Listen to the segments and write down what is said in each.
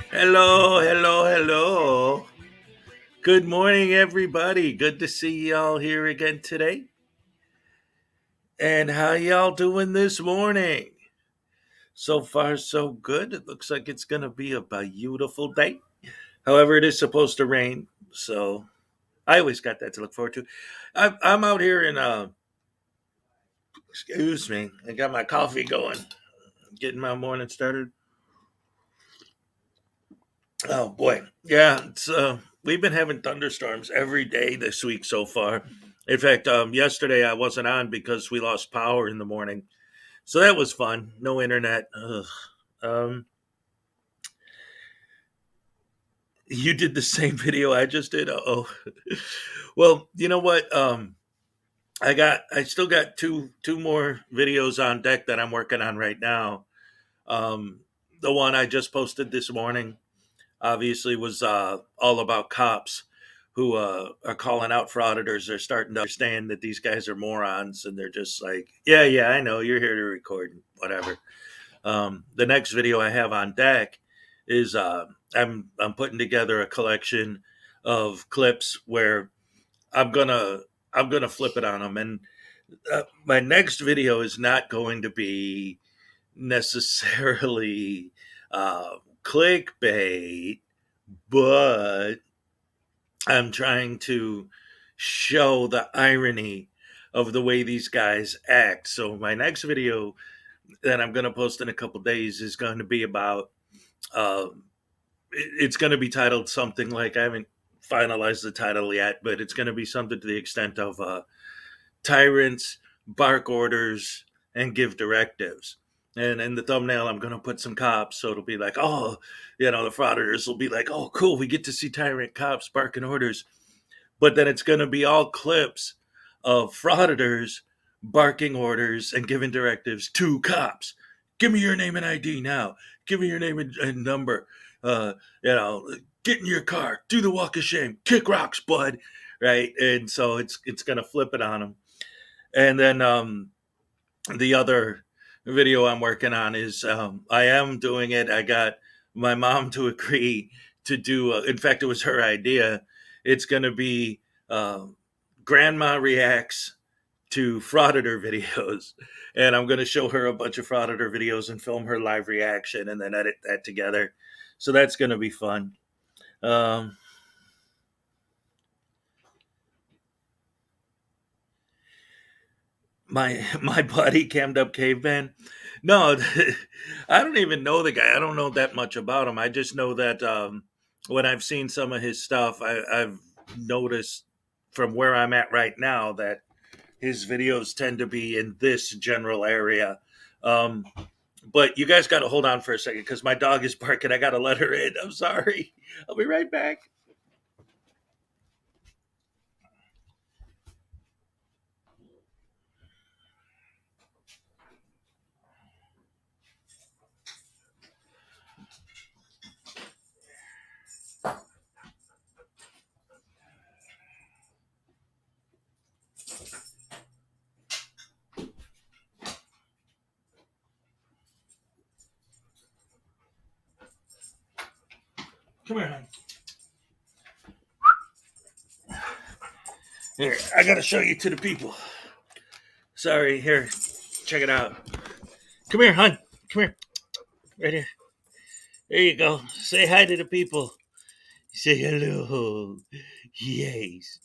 Hello, hello, hello. Good morning, everybody. Good to see y'all here again today. And how y'all doing this morning? So far, so good. It looks like it's going to be a beautiful day. However, it is supposed to rain. So I always got that to look forward to. I'm out here in, excuse me, I got my coffee going, getting my morning started. Oh, boy. Yeah, we've been having thunderstorms every day this week so far. In fact, yesterday I wasn't on because we lost power in the morning. So that was fun. No internet. Ugh. Um, you did the same video I just did. Oh, well, you know what? I still got two more videos on deck that I'm working on right now. The one I just posted this morning obviously was all about cops who are calling out frauditors. They're starting to understand that these guys are morons, and they're just like, yeah, I know you're here to record, whatever. The next video I have on deck is I'm putting together a collection of clips where I'm gonna I'm gonna flip it on them. And my next video is not going to be necessarily clickbait, but I'm trying to show the irony of the way these guys act. So my next video that I'm going to post in a couple days is going to be about. Uh, it's going to be titled something like, I haven't finalized the title yet, but it's going to be something to the extent of tyrants bark orders and give directives. And in the thumbnail, I'm going to put some cops. So it'll be like, oh, the frauditors will be like, oh, cool. We get to see tyrant cops barking orders. But then it's going to be all clips of frauditors barking orders and giving directives to cops. Give me your name and ID now. Give me your name and number. Uh, get in your car. Do the walk of shame. Kick rocks, bud. Right. And so it's going to flip it on them. And then the other video I'm working on is I am doing it. I got my mom to agree to do, in fact, it was her idea. It's going to be Grandma Reacts to Frauditor videos. And I'm going to show her a bunch of Frauditor videos and film her live reaction and then edit that together. So that's going to be fun. My buddy Cammed Up Caveman. No, I don't even know the guy. I don't know that much about him. I just know that when I've seen some of his stuff, I've noticed from where I'm at right now that his videos tend to be in this general area. But you guys got to hold on for a second because my dog is barking. I got to let her in. I'm sorry. I'll be right back. Come here, hon. Here, I got to show you to the people. Sorry, here. Check it out. Come here, hon. Come here. Right here. There you go. Say hi to the people. Say hello. Yes.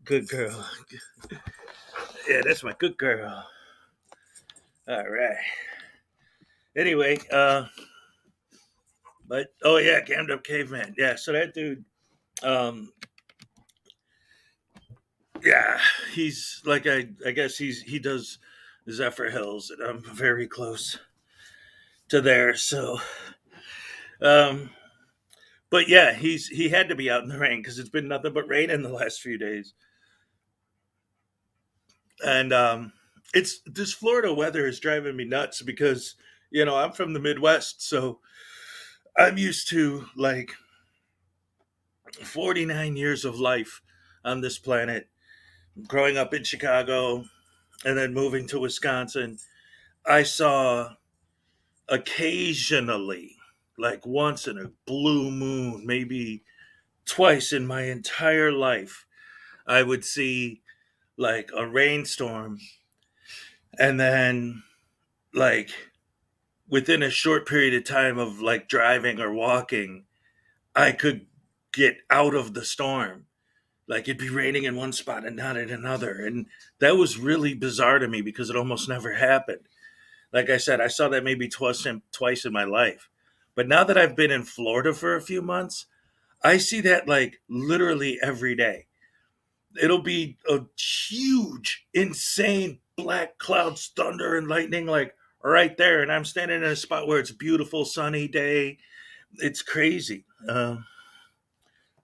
Good girl. Yeah, that's my good girl. All right. Anyway, but oh yeah, Cammed Up Caveman. Yeah, so that dude, um, yeah, he's like I guess he does Zephyr Hills, and I'm very close to there. So, um, but yeah, he had to be out in the rain because it's been nothing but rain in the last few days, and it's this Florida weather is driving me nuts because I'm from the Midwest, so I'm used to like 49 years of life on this planet, growing up in Chicago and then moving to Wisconsin. I saw occasionally, like once in a blue moon, maybe twice in my entire life, I would see like a rainstorm and then like within a short period of time of like driving or walking, I could get out of the storm. Like it'd be raining in one spot and not in another. And that was really bizarre to me because it almost never happened. Like I said, I saw that maybe twice in my life. But now that I've been in Florida for a few months, I see that like literally every day. It'll be a huge, insane black clouds, thunder, and lightning, like right there. And I'm standing in a spot where it's a beautiful, sunny day. It's crazy.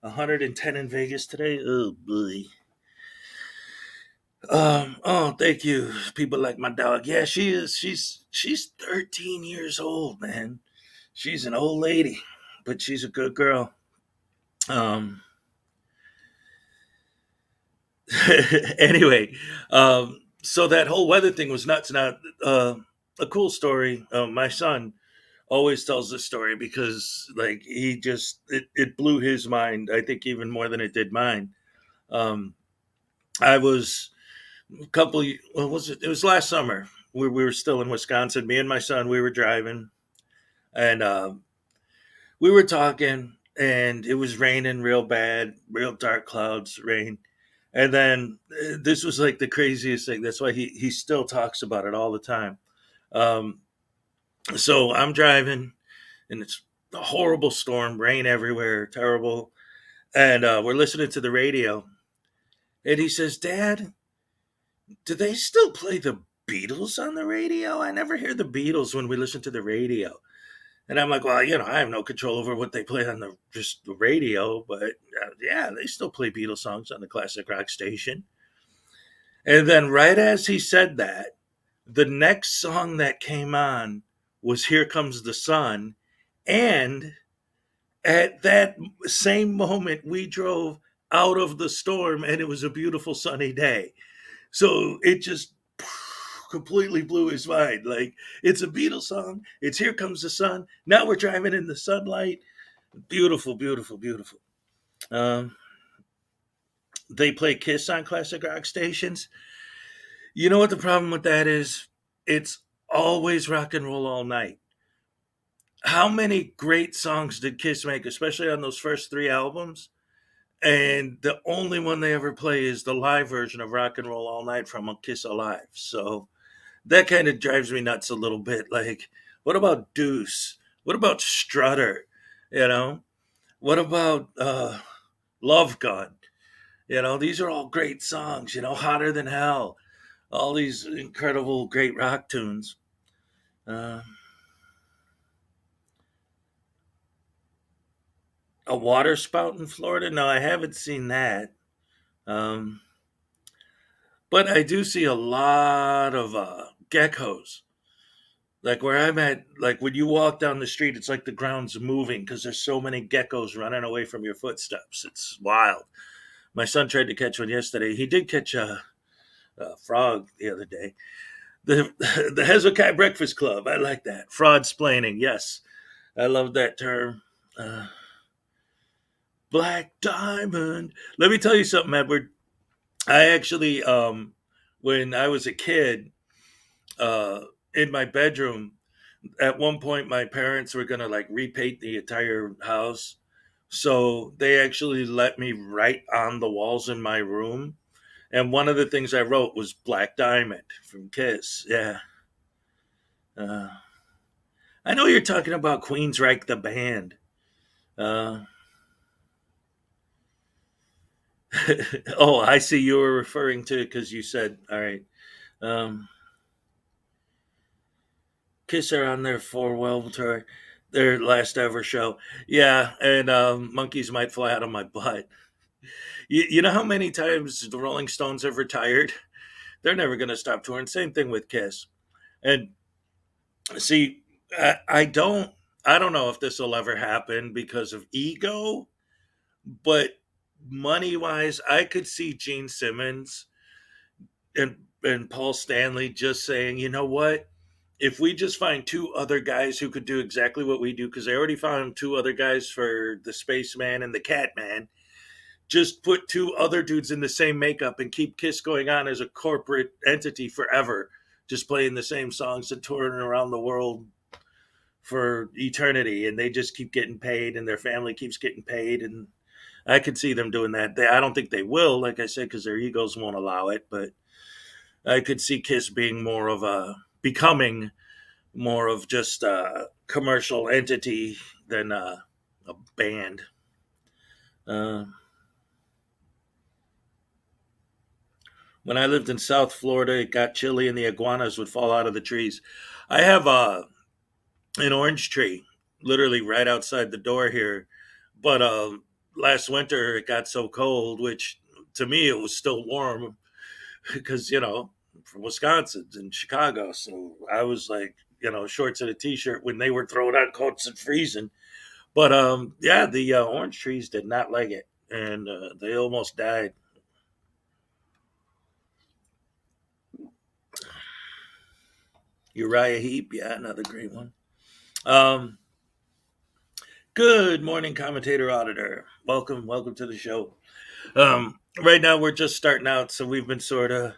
110 in Vegas today. Oh, boy. Oh, thank you. People like my dog. Yeah, she is. She's 13 years old, man. She's an old lady, but she's a good girl. Um, anyway, so that whole weather thing was nuts. Now, a cool story. My son always tells this story because, like, it blew his mind. I think even more than it did mine. Um, I was a couple. What was it? It was last summer. We were still in Wisconsin. Me and my son. We were driving, and we were talking, and it was raining real bad, real dark clouds, rain. And then this was like the craziest thing. That's why he still talks about it all the time. Um, so I'm driving, and it's a horrible storm, rain everywhere, terrible. And we're listening to the radio, and he says, "Dad, do they still play the Beatles on the radio? I never hear the Beatles when we listen to the radio." And I'm like, "Well, I have no control over what they play on the radio, but yeah, they still play Beatles songs on the classic rock station." And then right as he said that, the next song that came on was "Here Comes the Sun," and at that same moment, we drove out of the storm, and it was a beautiful sunny day. So it just completely blew his mind. Like, it's a Beatles song. It's "Here Comes the Sun." Now we're driving in the sunlight. Beautiful, beautiful, beautiful. Um, they play Kiss on classic rock stations. You know what the problem with that is? It's always rock and roll all night. How many great songs did Kiss make, especially on those first three albums? And the only one they ever play is the live version of Rock and Roll All Night from a Kiss Alive. So that kind of drives me nuts a little bit. Like, what about Deuce? What about Strutter? You know, what about Love Gun? These are all great songs. Hotter Than Hell. All these incredible, great rock tunes. Uh, a water spout in Florida? No, I haven't seen that. Um, but I do see a lot of geckos. Like where I'm at, like when you walk down the street, it's like the ground's moving because there's so many geckos running away from your footsteps. It's wild. My son tried to catch one yesterday. He did catch a frog the other day. The the Hezokuai Breakfast Club. I like that. Fraud splaining. Yes, I love that term. Uh, Black Diamond. Let me tell you something, Edward. I actually, when I was a kid, uh, in my bedroom, at one point my parents were gonna like repaint the entire house, so they actually let me write on the walls in my room. And one of the things I wrote was Black Diamond from Kiss. Yeah. uh, I know you're talking about Queensryche the band. uh, oh, I see you were referring to because you said, all right. um, Kiss are on their farewell tour, their last ever show. Yeah, and monkeys might fly out of my butt. You know how many times the Rolling Stones have retired? They're never going to stop touring. Same thing with Kiss. And see, I don't know if this will ever happen because of ego, but money wise, I could see Gene Simmons and Paul Stanley just saying, you know what? If we just find two other guys who could do exactly what we do, because they already found two other guys for the Spaceman and the Catman, just put two other dudes in the same makeup and keep Kiss going on as a corporate entity forever, just playing the same songs and touring around the world for eternity. And they just keep getting paid, and their family keeps getting paid. And I could see them doing that. I don't think they will, like I said, because their egos won't allow it. But I could see Kiss being becoming more of just a commercial entity than a band. Uh, when I lived in South Florida, it got chilly and the iguanas would fall out of the trees. I have an orange tree literally right outside the door here, but last winter it got so cold, which to me it was still warm because from Wisconsin and Chicago, so I was like shorts and a t-shirt when they were throwing on coats and freezing. But yeah, the orange trees did not like it, and they almost died. Uriah Heep, yeah, another great one. Um, Good morning, commentator auditor. Welcome to the show. Right now we're just starting out, so we've been sort of,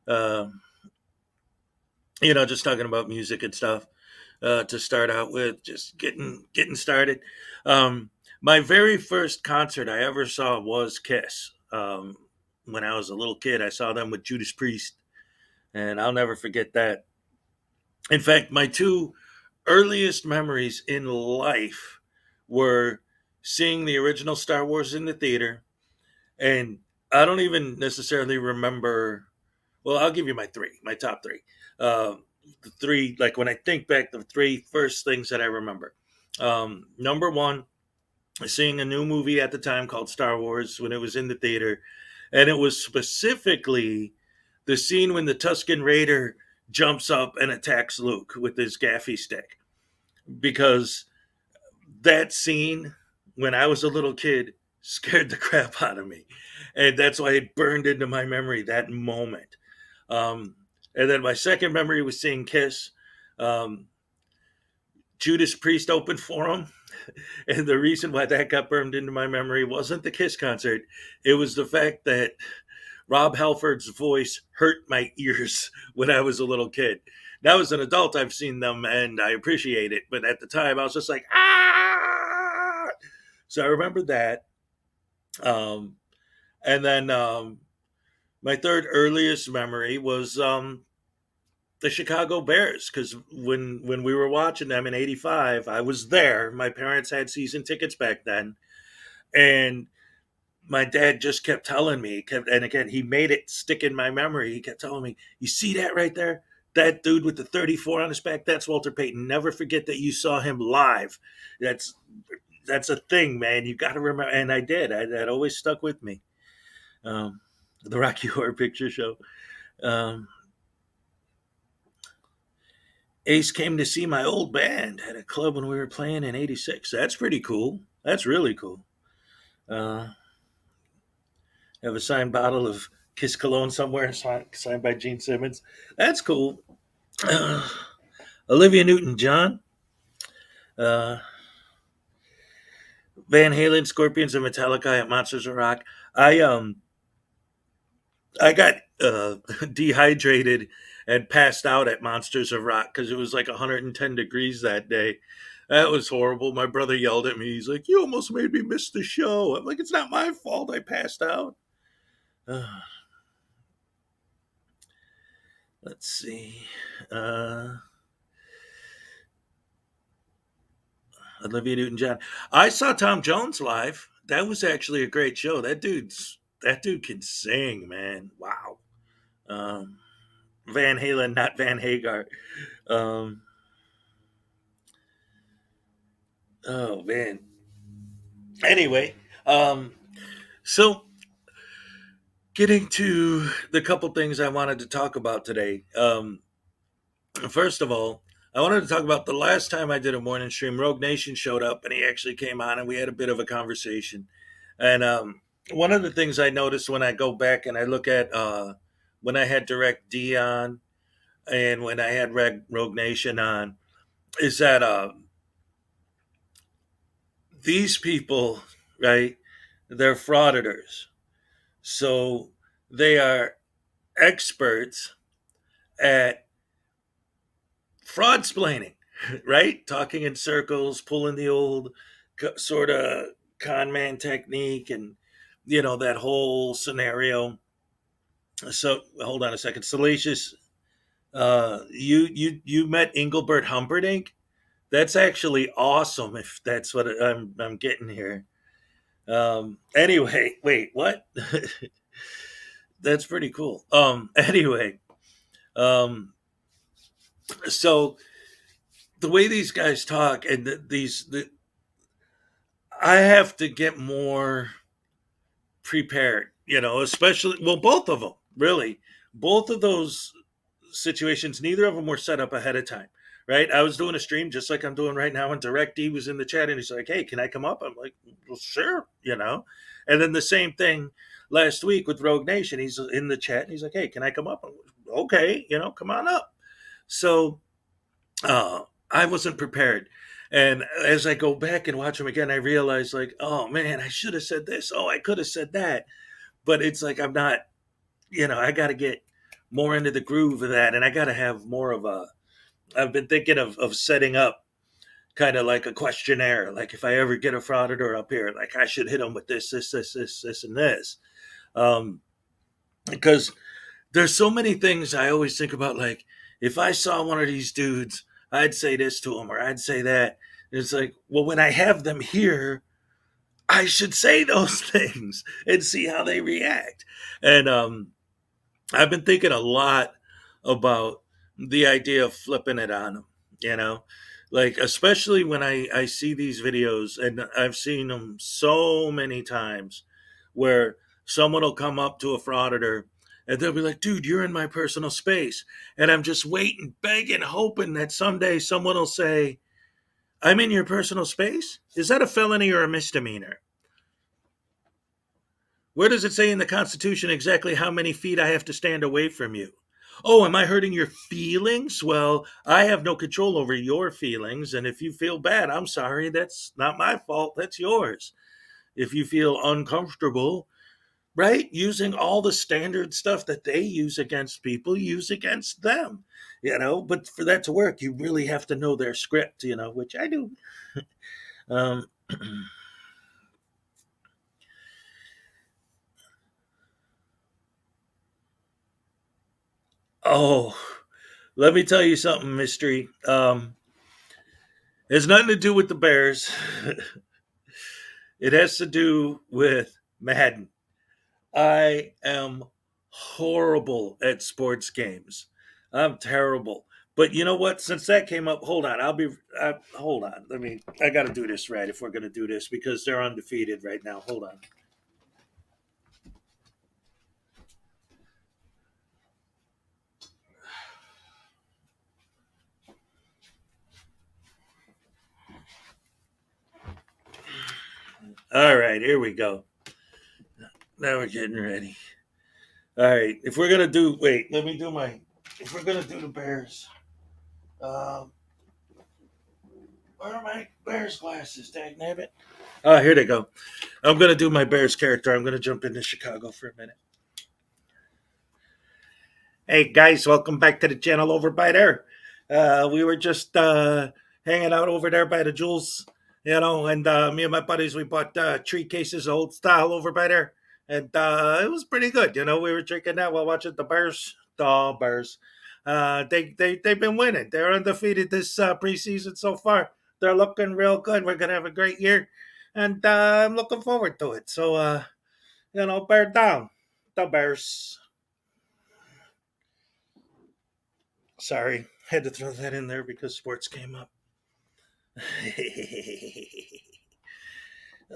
uh, just talking about music and stuff to start out with, just getting started. Um, my very first concert I ever saw was Kiss. When I was a little kid, I saw them with Judas Priest, and I'll never forget that. In fact, my two earliest memories in life were seeing the original Star Wars in the theater, and I don't even necessarily remember. Well, I'll give you my top three. Uh, the three, like when I think back, the three first things that I remember. Number one, seeing a new movie at the time called Star Wars when it was in the theater, and it was specifically the scene when the Tusken Raider jumps up and attacks Luke with his gaffy stick, because that scene when I was a little kid scared the crap out of me, and that's why it burned into my memory that moment. Um, and then my second memory was seeing Kiss. Um, Judas Priest opened for him. And the reason why that got burned into my memory wasn't the Kiss concert. It was the fact that Rob Halford's voice hurt my ears when I was a little kid. Now, as an adult, I've seen them and I appreciate it. But at the time, I was just like, ah! So I remember that. Um, and then my third earliest memory was the Chicago Bears, because when we were watching them in '85, I was there. My parents had season tickets back then, and my dad just kept telling me, and again, he made it stick in my memory. He kept telling me, "You see that right there? That dude with the 34 on his back, that's Walter Payton. Never forget that you saw him live. That's that's a thing, man. You got to remember." And I did. That always stuck with me. Um, the Rocky Horror Picture Show. Um, Ace came to see my old band at a club when we were playing in '86. That's pretty cool. That's really cool. Uh, have a signed bottle of Kiss Cologne somewhere, signed by Gene Simmons. That's cool. Uh, Olivia Newton John, uh, Van Halen, Scorpions, and Metallica at Monsters of Rock. I um I got dehydrated and passed out at Monsters of Rock because it was like 110 degrees that day. That was horrible. My brother yelled at me. He's like, "You almost made me miss the show." I'm like, "It's not my fault. I passed out." Let's see. Uh, Olivia Newton-John. I saw Tom Jones live. That was actually a great show. That dude can sing, man. Wow. Um, Van Halen, not Van Hagar. Um, oh man. Anyway, um, so getting to the couple things I wanted to talk about today. First of all, I wanted to talk about the last time I did a morning stream. Rogue Nation showed up and he actually came on and we had a bit of a conversation. And one of the things I noticed when I go back and I look at when I had Direct D on and when I had Rogue Nation on is that these people, right, they're frauditors. So they are experts at fraud splaining, right? Talking in circles, pulling the old sort of con man technique and, that whole scenario. So hold on a second. Salacious, you met Engelbert Humperdinck? That's actually awesome if that's what I'm getting here. Anyway, wait, what? That's pretty cool. Anyway, um, so the way these guys talk and I have to get more prepared, especially, well, both of them, really. Both of those situations, neither of them were set up ahead of time, right? I was doing a stream just like I'm doing right now, and Direct D was in the chat and he's like, "Hey, can I come up?" I'm like, "Well, sure." And then the same thing last week with Rogue Nation. He's in the chat and he's like, "Hey, can I come up?" I'm like, "Okay, come on up." So I wasn't prepared. And as I go back and watch them again, I realize, like, oh man, I should have said this. Oh, I could have said that. but it's like I'm not, I got to get more into the groove of that, and I got to have more of a. I've been thinking of setting up kind of like a questionnaire. Like if I ever get a frauditor up here, like I should hit them with this, and this. Um, because there's so many things I always think about. Like if I saw one of these dudes, I'd say this to him or I'd say that. It's like, well, when I have them here, I should say those things and see how they react. And I've been thinking a lot about the idea of flipping it on them, you know, like especially when I see these videos, and I've seen them so many times where someone will come up to a frauditor and they'll be like, dude, you're in my personal space. And I'm just waiting, begging, hoping that someday someone will say, I'm in your personal space? Is that a felony or a misdemeanor? Where does it say in the Constitution exactly how many feet I have to stand away from you? Oh, am I hurting your feelings? Well, I have no control over your feelings. And if you feel bad, I'm sorry. That's not my fault. That's yours. If you feel uncomfortable, right? Using all the standard stuff that they use against people, use against them, But for that to work, you really have to know their script, which I do. Um, oh, let me tell you something, mystery. It has nothing to do with the Bears. It has to do with Madden. I am horrible at sports games. I'm terrible. But you know what? Since that came up, hold on. Hold on. I got to do this right if we're going to do this because they're undefeated right now. Hold on. All right, here we go. Now we're getting ready. All right, if we're gonna do, wait, let me do my. If we're gonna do the Bears, um, where are my Bears glasses? Dag nabbit. Oh, here they go. I'm gonna do my Bears character. I'm gonna jump into Chicago for a minute. Hey guys, welcome back to the channel over by there. We were just hanging out over there by the Jules, and me and my buddies we bought 3 cases of old style over by there, and it was pretty good. We were drinking that while watching the Bears. The Bears, they've been winning. They're undefeated this preseason so far. They're looking real good. We're gonna have a great year, and I'm looking forward to it. So bear down, the Bears. Sorry, had to throw that in there because sports came up.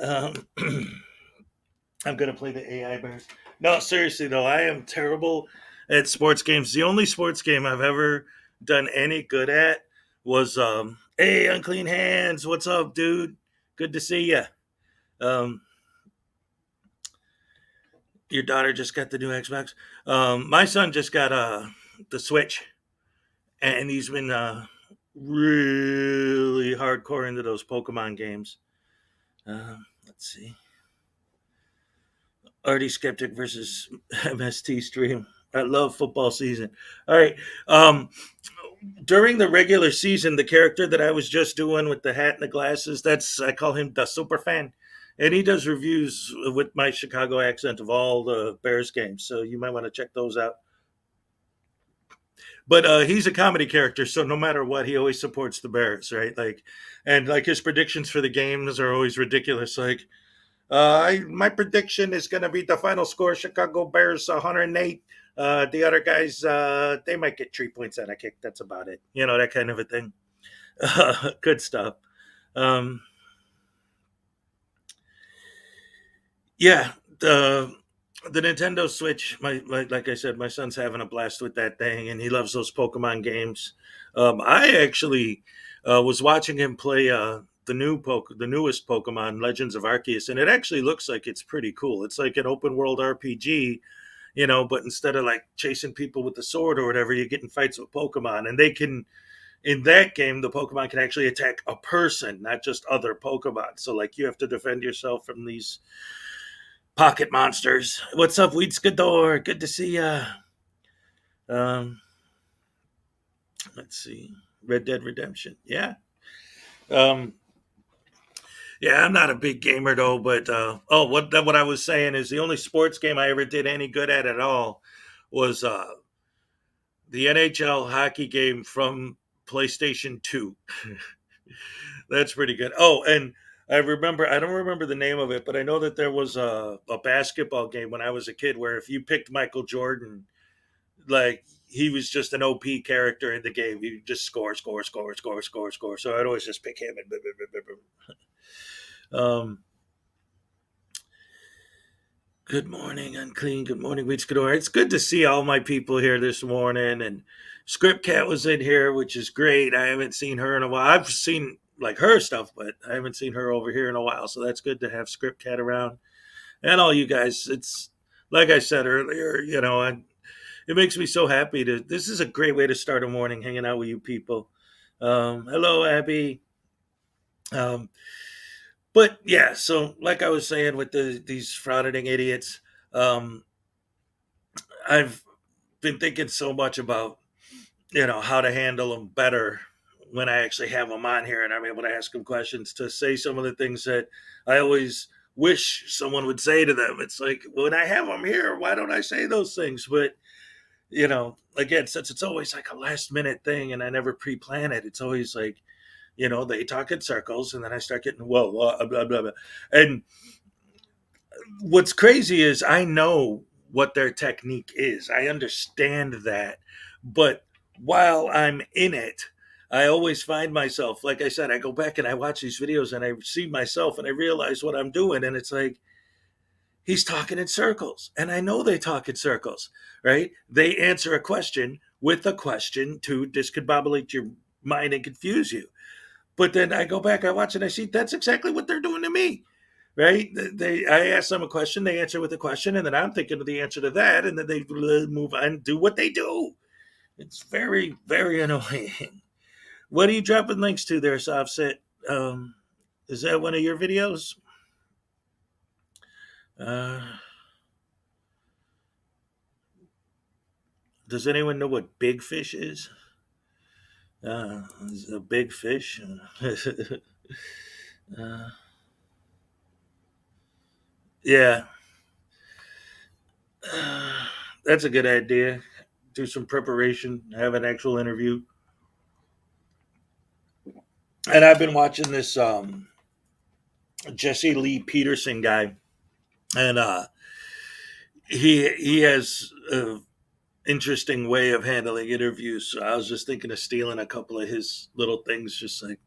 um, I'm gonna play the AI Bears. No, seriously though, I am terrible at sports games. The only sports game I've ever done any good at was hey, unclean hands. What's up, dude? Good to see you. Um, your daughter just got the new Xbox. My son just got the Switch, and he's been really hardcore into those Pokemon games. Let's see. Artie Skeptic versus MST stream. I love football season. All right. During the regular season, the character that I was just doing with the hat and the glasses, I call him the super fan. And he does reviews with my Chicago accent of all the Bears games. So you might want to check those out. But he's a comedy character, so no matter what, he always supports the Bears, right? And his predictions for the games are always ridiculous. Like, my prediction is going to be the final score: Chicago Bears 108. The other guys, they might get 3 points on a kick. That's about it. That kind of a thing. Good stuff. Um, yeah, the Nintendo Switch. Like I said, my son's having a blast with that thing, and he loves those Pokemon games. I actually was watching him play the newest Pokemon, Legends of Arceus, and it actually looks like it's pretty cool. It's like an open world RPG, but instead of like chasing people with the sword or whatever, you get in fights with Pokemon, and they can. In that game, the Pokemon can actually attack a person, not just other Pokemon. So, like, you have to defend yourself from these Pocket Monsters. What's up, Weedskador? Good to see ya. Um, let's see. Red Dead Redemption. Yeah. Um, yeah, I'm not a big gamer though, but what I was saying is the only sports game I ever did any good at all was the NHL hockey game from PlayStation 2. That's pretty good. Oh, and I don't remember the name of it, but I know that there was a basketball game when I was a kid where if you picked Michael Jordan, like he was just an OP character in the game. He just score, score, score, score, score, score. So I'd always just pick him and blah, blah, blah, blah, blah. Good morning, Unclean. Good morning, Weeds Gador. It's good to see all my people here this morning. And Script Cat was in here, which is great. I haven't seen her in a while. I've seen like her stuff, but I haven't seen her over here in a while. So that's good to have Script Cat around. And all you guys, it's like I said earlier, it makes me so happy to. This is a great way to start a morning hanging out with you people. Hello, Abby. Um, but yeah, so like I was saying with these frauditing idiots, um, I've been thinking so much about how to handle them better when I actually have them on here and I'm able to ask them questions to say some of the things that I always wish someone would say to them. It's like when I have them here, why don't I say those things? But again, since it's always like a last minute thing and I never pre-plan it, it's always like they talk in circles and then I start getting whoa, blah blah blah, blah. And what's crazy is I know what their technique is. I understand that. But while I'm in it, I always find myself, like I said, I go back and I watch these videos and I see myself and I realize what I'm doing. And it's like, he's talking in circles. And I know they talk in circles, right? They answer a question with a question to discombobulate your mind and confuse you. But then I go back, I watch, and I see that's exactly what they're doing to me, right? I ask them a question, they answer with a question, and then I'm thinking of the answer to that, and then they move on and do what they do. It's very, very annoying. What are you dropping links to there, Softset? Is that one of your videos? Uh, does anyone know what big fish is? Is a big fish. uh, yeah, that's a good idea. Do some preparation, have an actual interview. And I've been watching this Jesse Lee Peterson guy, and he has an interesting way of handling interviews. So I was just thinking of stealing a couple of his little things, just like,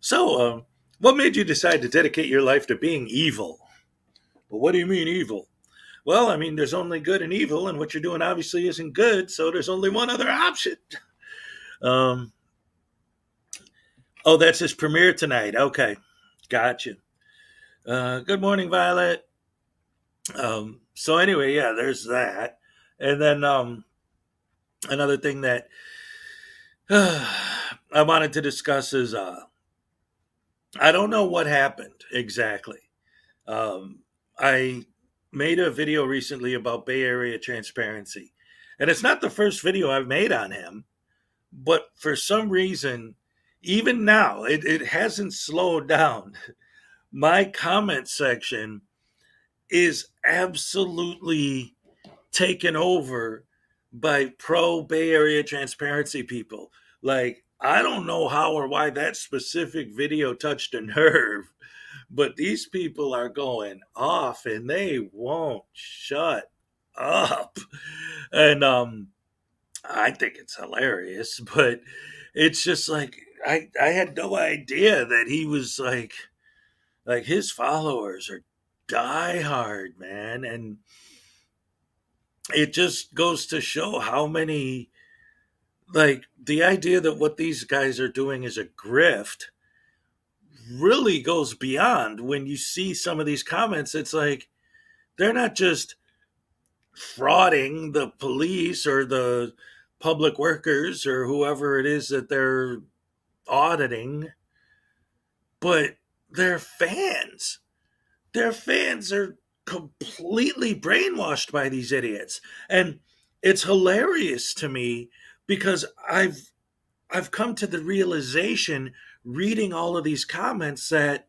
so, what made you decide to dedicate your life to being evil? Well, what do you mean evil? Well, I mean, there's only good and evil, and what you're doing obviously isn't good, so there's only one other option. Um, oh, that's his premiere tonight. Okay, gotcha. Good morning, Violet. So anyway, yeah, there's that. And then another thing that I wanted to discuss is I don't know what happened exactly. I made a video recently about Bay Area transparency, and it's not the first video I've made on him, but for some reason, even now, it hasn't slowed down. My comment section is absolutely taken over by pro Bay Area transparency people. Like, I don't know how or why that specific video touched a nerve, but these people are going off and they won't shut up. And I think it's hilarious, but it's just like I had no idea that he was like his followers are diehard, man. And it just goes to show how many, like, the idea that what these guys are doing is a grift really goes beyond. When you see some of these comments, it's like they're not just frauding the police or the public workers or whoever it is that they're auditing, but their fans. Their fans are completely brainwashed by these idiots. And it's hilarious to me because I've come to the realization reading all of these comments that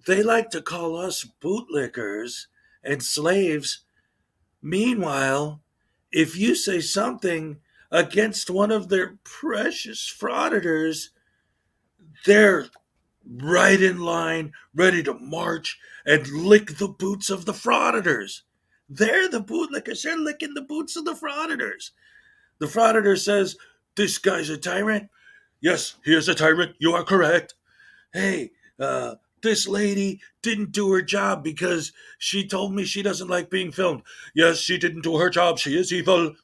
they like to call us bootlickers and slaves. Meanwhile, if you say something against one of their precious frauditors, they're right in line, ready to march and lick the boots of the frauditors. They're the bootlickers. They're licking the boots of the frauditors. The frauditor says, "This guy's a tyrant." "Yes, he is a tyrant. You are correct." "Hey, this lady didn't do her job because she told me she doesn't like being filmed." "Yes, she didn't do her job. She is evil."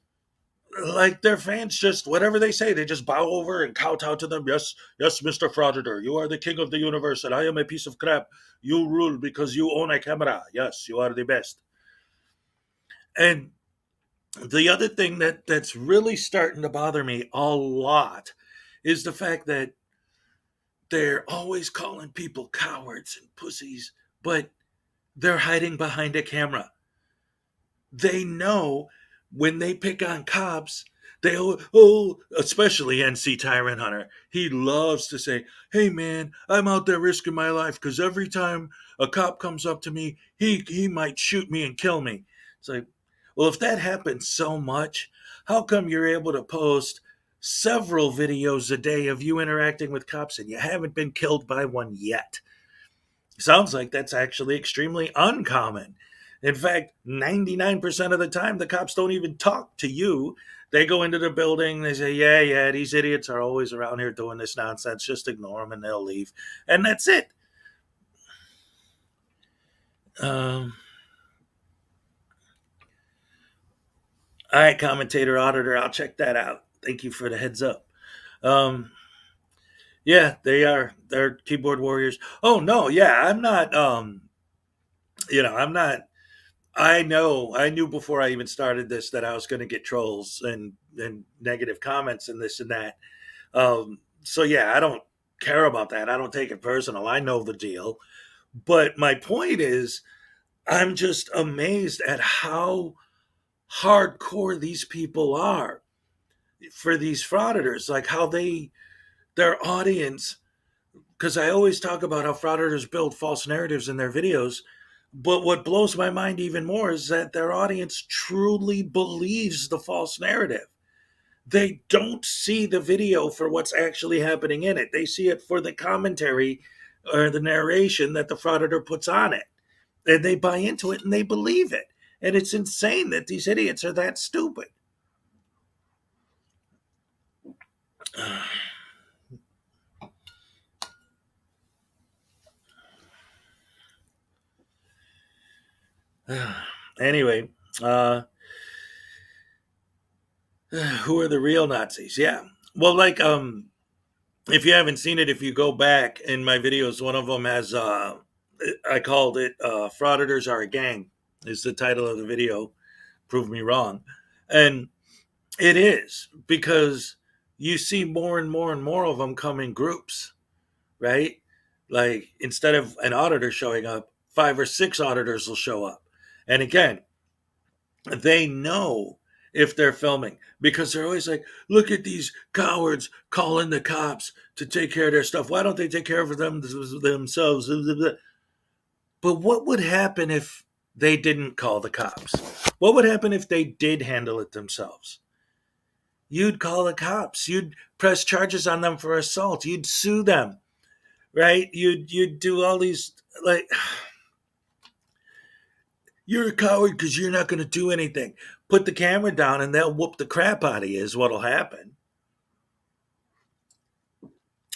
Like their fans just whatever they say, they just bow over and kowtow to them. "Yes, yes, Mr. Frauditor, you are the king of the universe, and I am a piece of crap. You rule because you own a camera. Yes, you are the best." And the other thing that's really starting to bother me a lot is the fact that they're always calling people cowards and pussies, but they're hiding behind a camera. They know when they pick on cops, especially NC Tyrant Hunter. He loves to say, "Hey man, I'm out there risking my life because every time a cop comes up to me, he might shoot me and kill me." It's like, well, if that happens so much, how come you're able to post several videos a day of you interacting with cops and you haven't been killed by one yet? Sounds like that's actually extremely uncommon. In fact, 99% of the time, the cops don't even talk to you. They go into the building, they say, "Yeah, yeah, these idiots are always around here doing this nonsense. Just ignore them and they'll leave." And that's it. Um, all right, commentator, auditor, I'll check that out. Thank you for the heads up. Um, yeah, they are. They're keyboard warriors. Oh, no, yeah, I'm not, I'm not I knew before I even started this that I was going to get trolls and negative comments and this and that. So yeah, I don't care about that. I don't take it personal. I know the deal. But my point is, I'm just amazed at how hardcore these people are for these frauditors. Like how their audience, because I always talk about how frauditors build false narratives in their videos. But what blows my mind even more is that their audience truly believes the false narrative. They don't see the video for what's actually happening in it. They see it for the commentary or the narration that the frauditor puts on it. And they buy into it and they believe it. And it's insane that these idiots are that stupid. Anyway, uh, who are the real Nazis? Yeah. Well, like, if you haven't seen it, if you go back in my videos, one of them has, I called it, Frauditors Are a Gang, is the title of the video. Prove me wrong. And it is because you see more and more and more of them come in groups, right? Like instead of an auditor showing up, 5 or 6 auditors will show up. And again, they know if they're filming because they're always like, "Look at these cowards calling the cops to take care of their stuff. Why don't they take care of them themselves?" But what would happen if they didn't call the cops? What would happen if they did handle it themselves? You'd call the cops. You'd press charges on them for assault. You'd sue them, right? You'd do all these like you're a coward because you're not going to do anything. Put the camera down and they'll whoop the crap out of you, is what'll happen.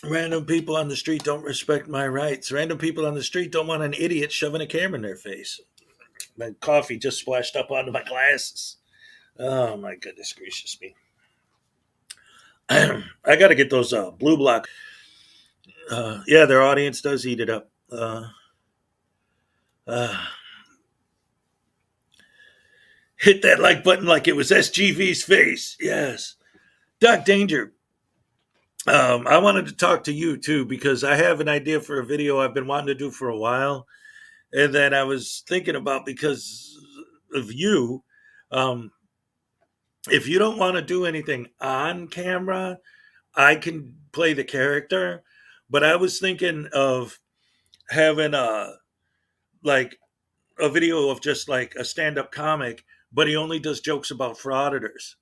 Random people on the street don't respect my rights. Random people on the street don't want an idiot shoving a camera in their face. My coffee just splashed up onto my glasses. Oh my goodness gracious me. I got to get those blue block. Yeah, their audience does eat it up. Uh, hit that like button like it was SGV's face. Yes. Doc Danger, I wanted to talk to you too because I have an idea for a video I've been wanting to do for a while. And then I was thinking about, because of you, um, if you don't want to do anything on camera, I can play the character. But I was thinking of having like a video of just like a stand-up comic, but he only does jokes about frauditors.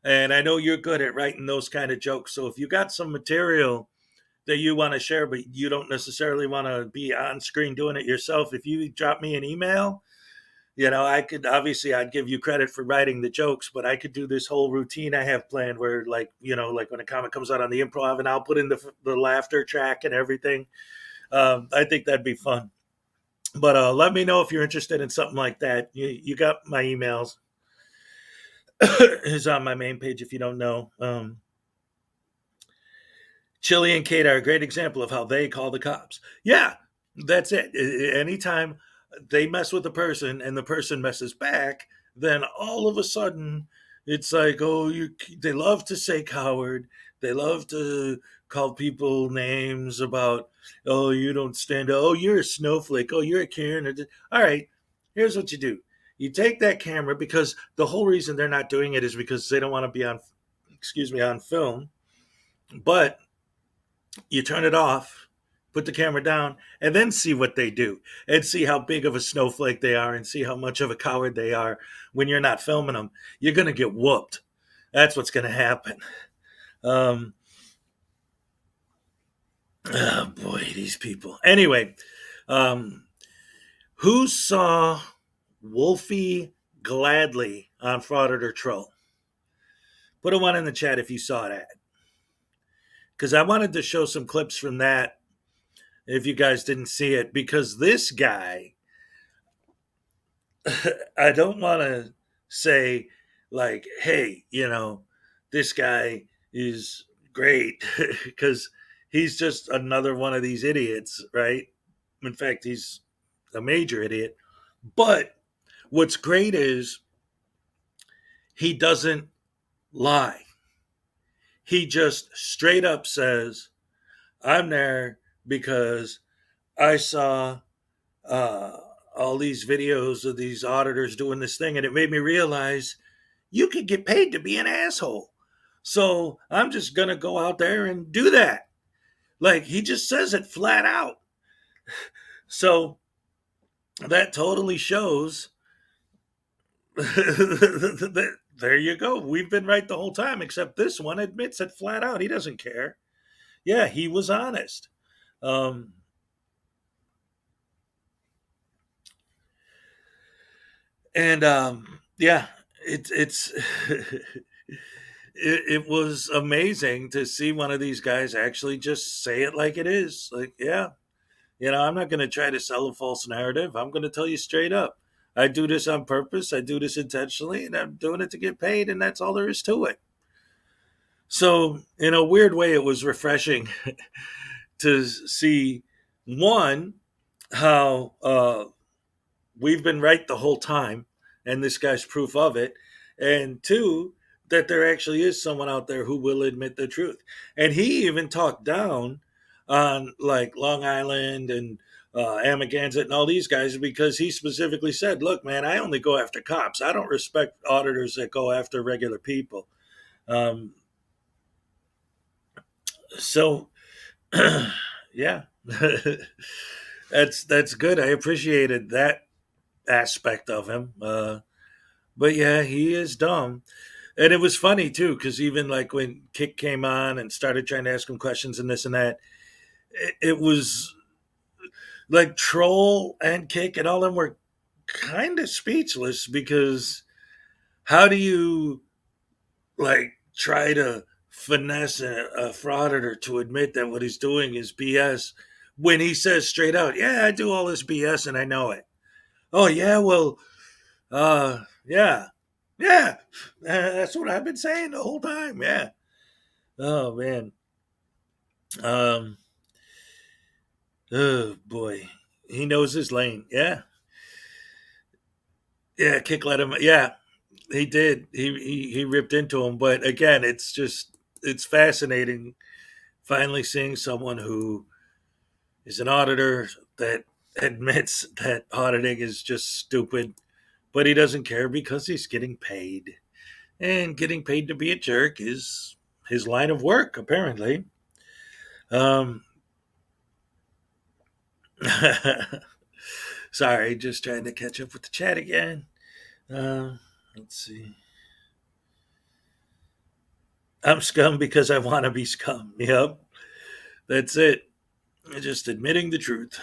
And I know you're good at writing those kind of jokes. So if you got some material that you want to share, but you don't necessarily want to be on screen doing it yourself, if you drop me an email, I could, obviously I'd give you credit for writing the jokes, but I could do this whole routine I have planned where, like, like when a comic comes out on the improv, and I'll put in the laughter track and everything. I think that'd be fun. But let me know if you're interested in something like that. You got my emails. Is on my main page if you don't know. Chili and Kate are a great example of how they call the cops. Yeah, that's it. Anytime they mess with a person and the person messes back, then all of a sudden it's like, oh, they love to say coward. They love to call people names about, oh, you don't stand up. Oh, you're a snowflake. Oh, you're a Karen. All right, here's what you do. You take that camera, because the whole reason they're not doing it is because they don't want to be on, on film. But you turn it off, put the camera down, and then see what they do, and see how big of a snowflake they are, and see how much of a coward they are when you're not filming them. You're going to get whooped. That's what's going to happen. Um, oh boy, these people. Anyway, um, who saw Wolfie Gladly on Frauditor Troll? Put a one in the chat if you saw that, because I wanted to show some clips from that if you guys didn't see it, because this guy, I don't want to say like, hey, this guy is great, because he's just another one of these idiots, right? In fact, he's a major idiot. But what's great is he doesn't lie. He just straight up says, I'm there because I saw uh, all these videos of these auditors doing this thing, and it made me realize you could get paid to be an asshole. So I'm just going to go out there and do that. Like, he just says it flat out. So that totally shows that there you go. We've been right the whole time, except this one admits it flat out. He doesn't care. Yeah, he was honest. Um, and yeah, it's it was amazing to see one of these guys actually just say it like it is. Like, yeah, I'm not going to try to sell a false narrative. I'm going to tell you straight up. I do this on purpose. I do this intentionally, and I'm doing it to get paid, and that's all there is to it. So, in a weird way, it was refreshing to see, one, how we've been right the whole time, and this guy's proof of it, and two, that there actually is someone out there who will admit the truth. And he even talked down on like Long Island and Amagansett and all these guys, because he specifically said, look, man, I only go after cops. I don't respect auditors that go after regular people. So yeah, that's good. I appreciated that aspect of him. But yeah, he is dumb. And it was funny too, because even like when Kick came on and started trying to ask him questions and this and that, it was like Troll and Kick and all of them were kind of speechless, because how do you like try to finesse a frauditor to admit that what he's doing is BS when he says straight out, yeah, I do all this BS and I know it. Oh yeah, well, yeah, yeah, that's what I've been saying the whole time. Yeah. Oh man. Um. Oh boy, he knows his lane. Yeah. Yeah. Kick let him. Yeah, he did. He ripped into him. But again, it's fascinating finally seeing someone who is an auditor that admits that auditing is just stupid, but he doesn't care because he's getting paid. And getting paid to be a jerk is his line of work, apparently. Um, Sorry, just trying to catch up with the chat again. Uh, let's see. I'm scum because I want to be scum. Yep, that's it. Just admitting the truth.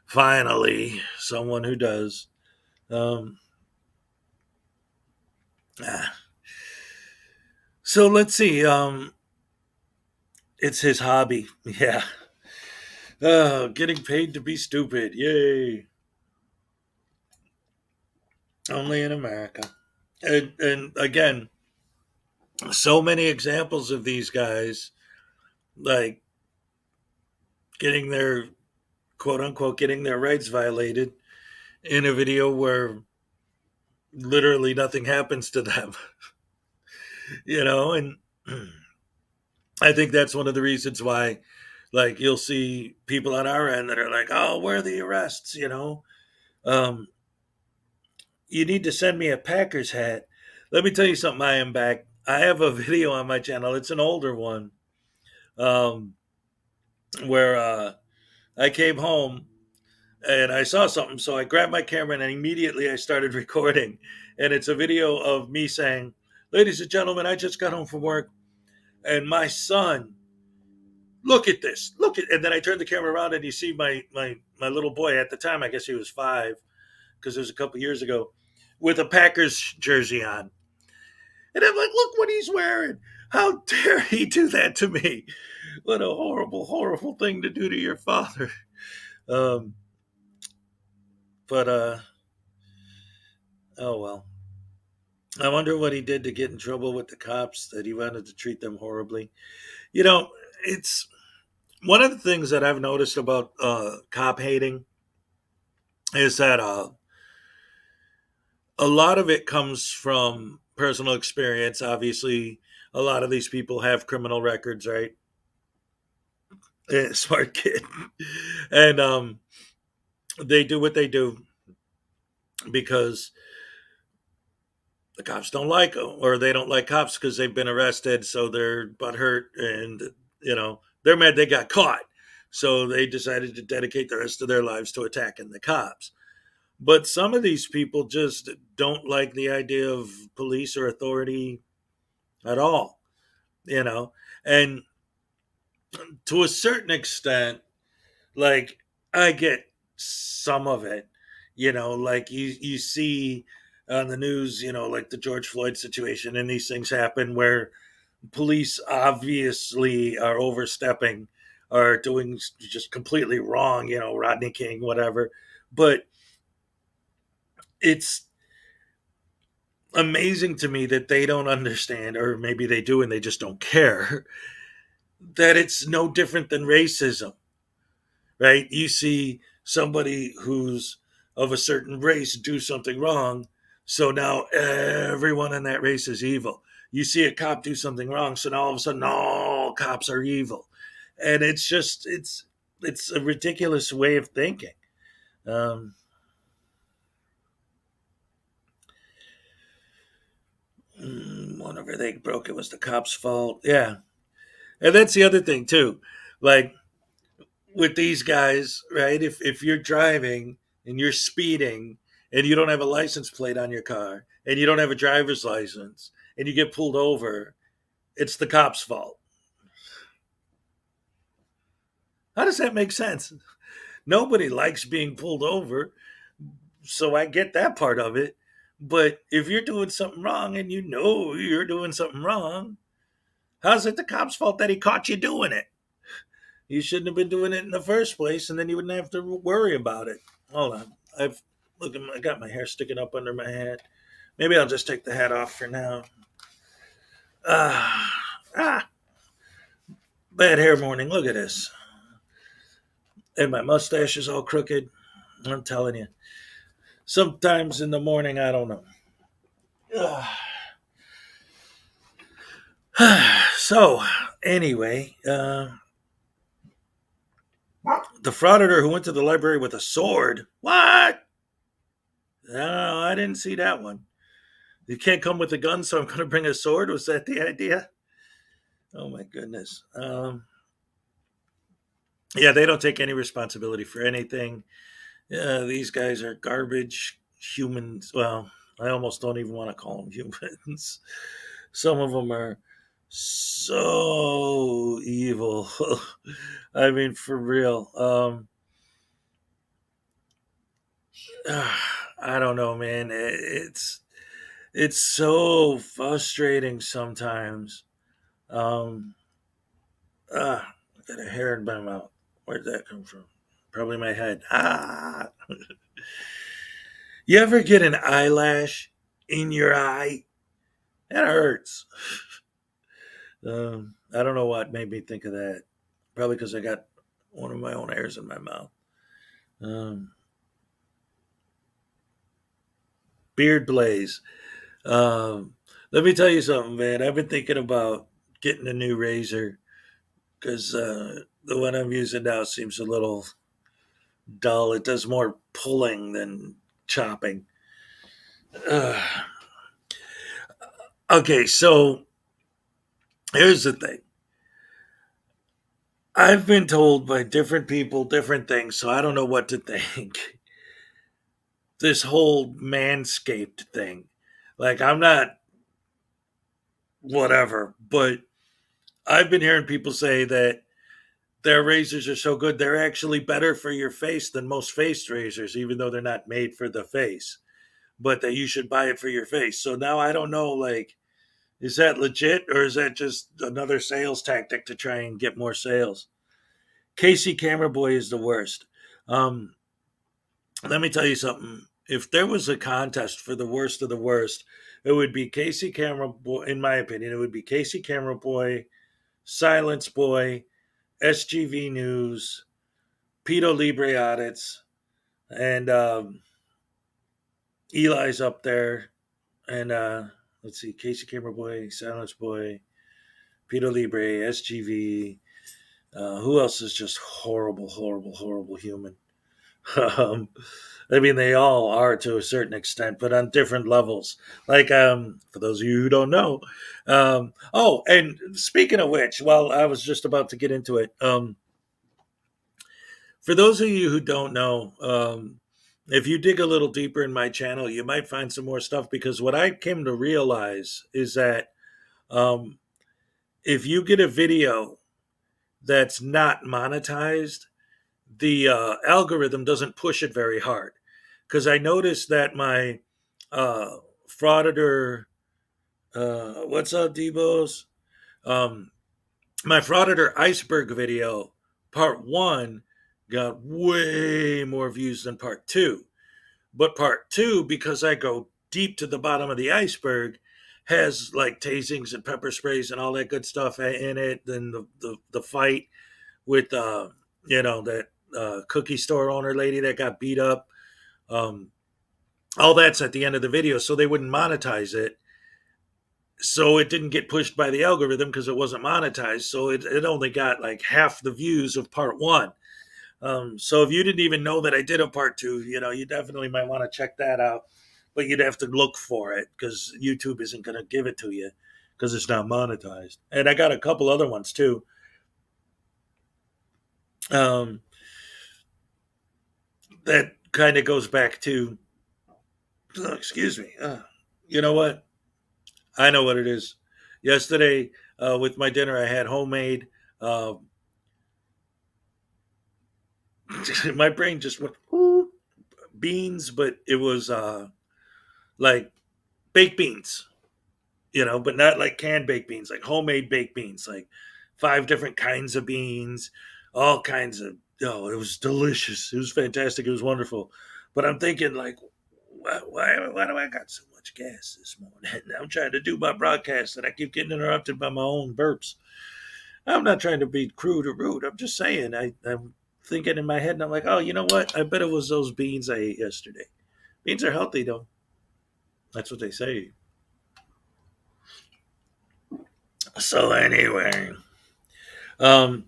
Finally, someone who does. Um, ah. So let's see. It's his hobby. Yeah. Getting paid to be stupid. Yay. Only in America. And again, so many examples of these guys, like getting their quote unquote getting their rights violated in a video where literally nothing happens to them. And I think that's one of the reasons why, like, you'll see people on our end that are like, oh, where are the arrests. um, you need to send me a Packers hat. Let me tell you something. I am back. I have a video on my channel. It's an older one, um, where I came home and I saw something. So I grabbed my camera and immediately I started recording. And it's a video of me saying, ladies and gentlemen, I just got home from work and my son, look at this. Look at, and then I turned the camera around and you see my little boy at the time, I guess he was 5, because it was a couple years ago, with a Packers jersey on. And I'm like, look what he's wearing. How dare he do that to me? What a horrible, horrible thing to do to your father. Um, but oh well. I wonder what he did to get in trouble with the cops, that he wanted to treat them horribly. You know, it's one of the things that I've noticed about cop hating is that a lot of it comes from personal experience. Obviously, a lot of these people have criminal records, right? Smart kid. And they do what they do because the cops don't like them, or they don't like cops because they've been arrested, so they're butthurt, and they're mad they got caught, so they decided to dedicate the rest of their lives to attacking the cops. But some of these people just don't like the idea of police or authority at all, you know, and to a certain extent, like, I get some of it, like you see on the news, like the George Floyd situation, and these things happen where police obviously are overstepping, are doing just completely wrong, Rodney King, whatever. But it's amazing to me that they don't understand, or maybe they do and they just don't care, that it's no different than racism, right? You see somebody who's of a certain race do something wrong, so now everyone in that race is evil. You see a cop do something wrong, so now all of a sudden all cops are evil, and it's a ridiculous way of thinking. Um, Whenever they broke, it was the cop's fault. Yeah, and that's the other thing too. Like, with these guys, right? If you're driving and you're speeding and you don't have a license plate on your car and you don't have a driver's license and you get pulled over, it's the cop's fault. How does that make sense? Nobody likes being pulled over, so I get that part of it. But if you're doing something wrong and you know you're doing something wrong, how's it the cop's fault that he caught you doing it? You shouldn't have been doing it in the first place, and then you wouldn't have to worry about it. Hold on. I got my hair sticking up under my hat. Maybe I'll just take the hat off for now. Ah, ah, bad hair morning. Look at this. And my mustache is all crooked. I'm telling you. Sometimes in the morning, I don't know. So, anyway, The frauditor who went to the library with a sword. What? No, I didn't see that one. You can't come with a gun, so I'm going to bring a sword. Was that the idea? Oh my goodness. Yeah, they don't take any responsibility for anything. Yeah, these guys are garbage humans. Well, I almost don't even want to call them humans. Some of them are so evil. I mean, for real. I don't know, man. It's so frustrating sometimes. Um, I got a hair in my mouth. Where'd that come from? Probably my head. Ah. You ever get an eyelash in your eye? That hurts. I don't know what made me think of that. Probably because I got one of my own hairs in my mouth. Um, Beard blaze. Um, Let me tell you something, man. I've been thinking about getting a new razor because the one I'm using now seems a little dull. It does more pulling than chopping. Uh, okay, so here's the thing. I've been told by different people different things, so I don't know what to think. This whole manscaped thing. Like, I'm not whatever, but I've been hearing people say that their razors are so good, they're actually better for your face than most face razors, even though they're not made for the face, but that you should buy it for your face. So now I don't know, like, is that legit or is that just another sales tactic to try and get more sales? Casey Camera Boy is the worst. Um, Let me tell you something. If there was a contest for the worst of the worst, it would be Casey Camera Boy. In my opinion, it would be Casey Camera Boy, Silence Boy, SGV News, Pito Libre Audits, and Eli's up there. And let's see, Casey Camera Boy, Silence Boy, Pito Libre, SGV. Who else is just horrible, horrible, horrible human? um, I mean, they all are to a certain extent, but on different levels. Like, for those of you who don't know, oh, and speaking of which, well, I was just about to get into it. For those of you who don't know, if you dig a little deeper in my channel, you might find some more stuff because what I came to realize is that um, if you get a video that's not monetized, the algorithm doesn't push it very hard. Because I noticed that my uh, frauditor, what's up, Debos? Um, my frauditor iceberg video, part one, got way more views than part two. But part two, because I go deep to the bottom of the iceberg, has like tasings and pepper sprays and all that good stuff in it. Then the fight with that cookie store owner lady that got beat up. Um, all that's at the end of the video, so they wouldn't monetize it. So it didn't get pushed by the algorithm because it wasn't monetized. So it only got like half the views of part one. So if you didn't even know that I did a part two, you definitely might want to check that out. But you'd have to look for it because YouTube isn't going to give it to you because it's not monetized. And I got a couple other ones too. Um, that kind of goes back to, excuse me. You know what? I know what it is. Yesterday, with my dinner, I had homemade. Uh, my brain just went beans, but it was like baked beans, but not like canned baked beans, like homemade baked beans, like five different kinds of beans, all kinds of. Oh, it was delicious. It was fantastic. It was wonderful. But I'm thinking, like, why do I got so much gas this morning? I'm trying to do my broadcast and I keep getting interrupted by my own burps. I'm not trying to be crude or rude. I'm just saying, I'm thinking in my head and I'm like, oh, you know what? I bet it was those beans I ate yesterday. Beans are healthy, though. That's what they say. So, anyway, um,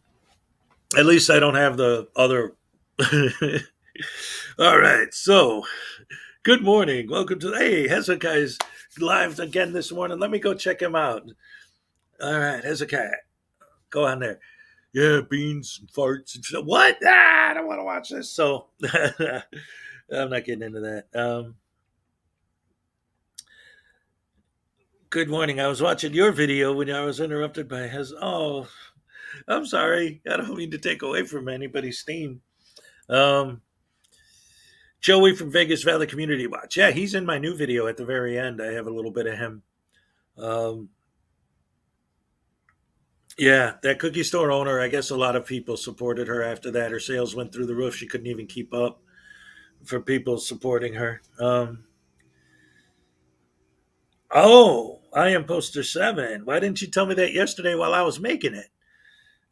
At least I don't have the other. All right, so good morning. Welcome to Hezokuai's live again this morning. Let me go check him out. All right, Hezekiah, go on there. Yeah, beans and farts and stuff. What? I don't want to watch this. So I'm not getting into that. Good morning. I was watching your video when I was interrupted by Hez. Oh, I'm sorry. I don't mean to take away from anybody's steam. Um, Joey from Vegas Valley Community Watch. Yeah, he's in my new video at the very end. I have a little bit of him. Um, yeah, that cookie store owner, I guess a lot of people supported her after that. Her sales went through the roof. She couldn't even keep up for people supporting her. Oh, I am poster 7. Why didn't you tell me that yesterday while I was making it?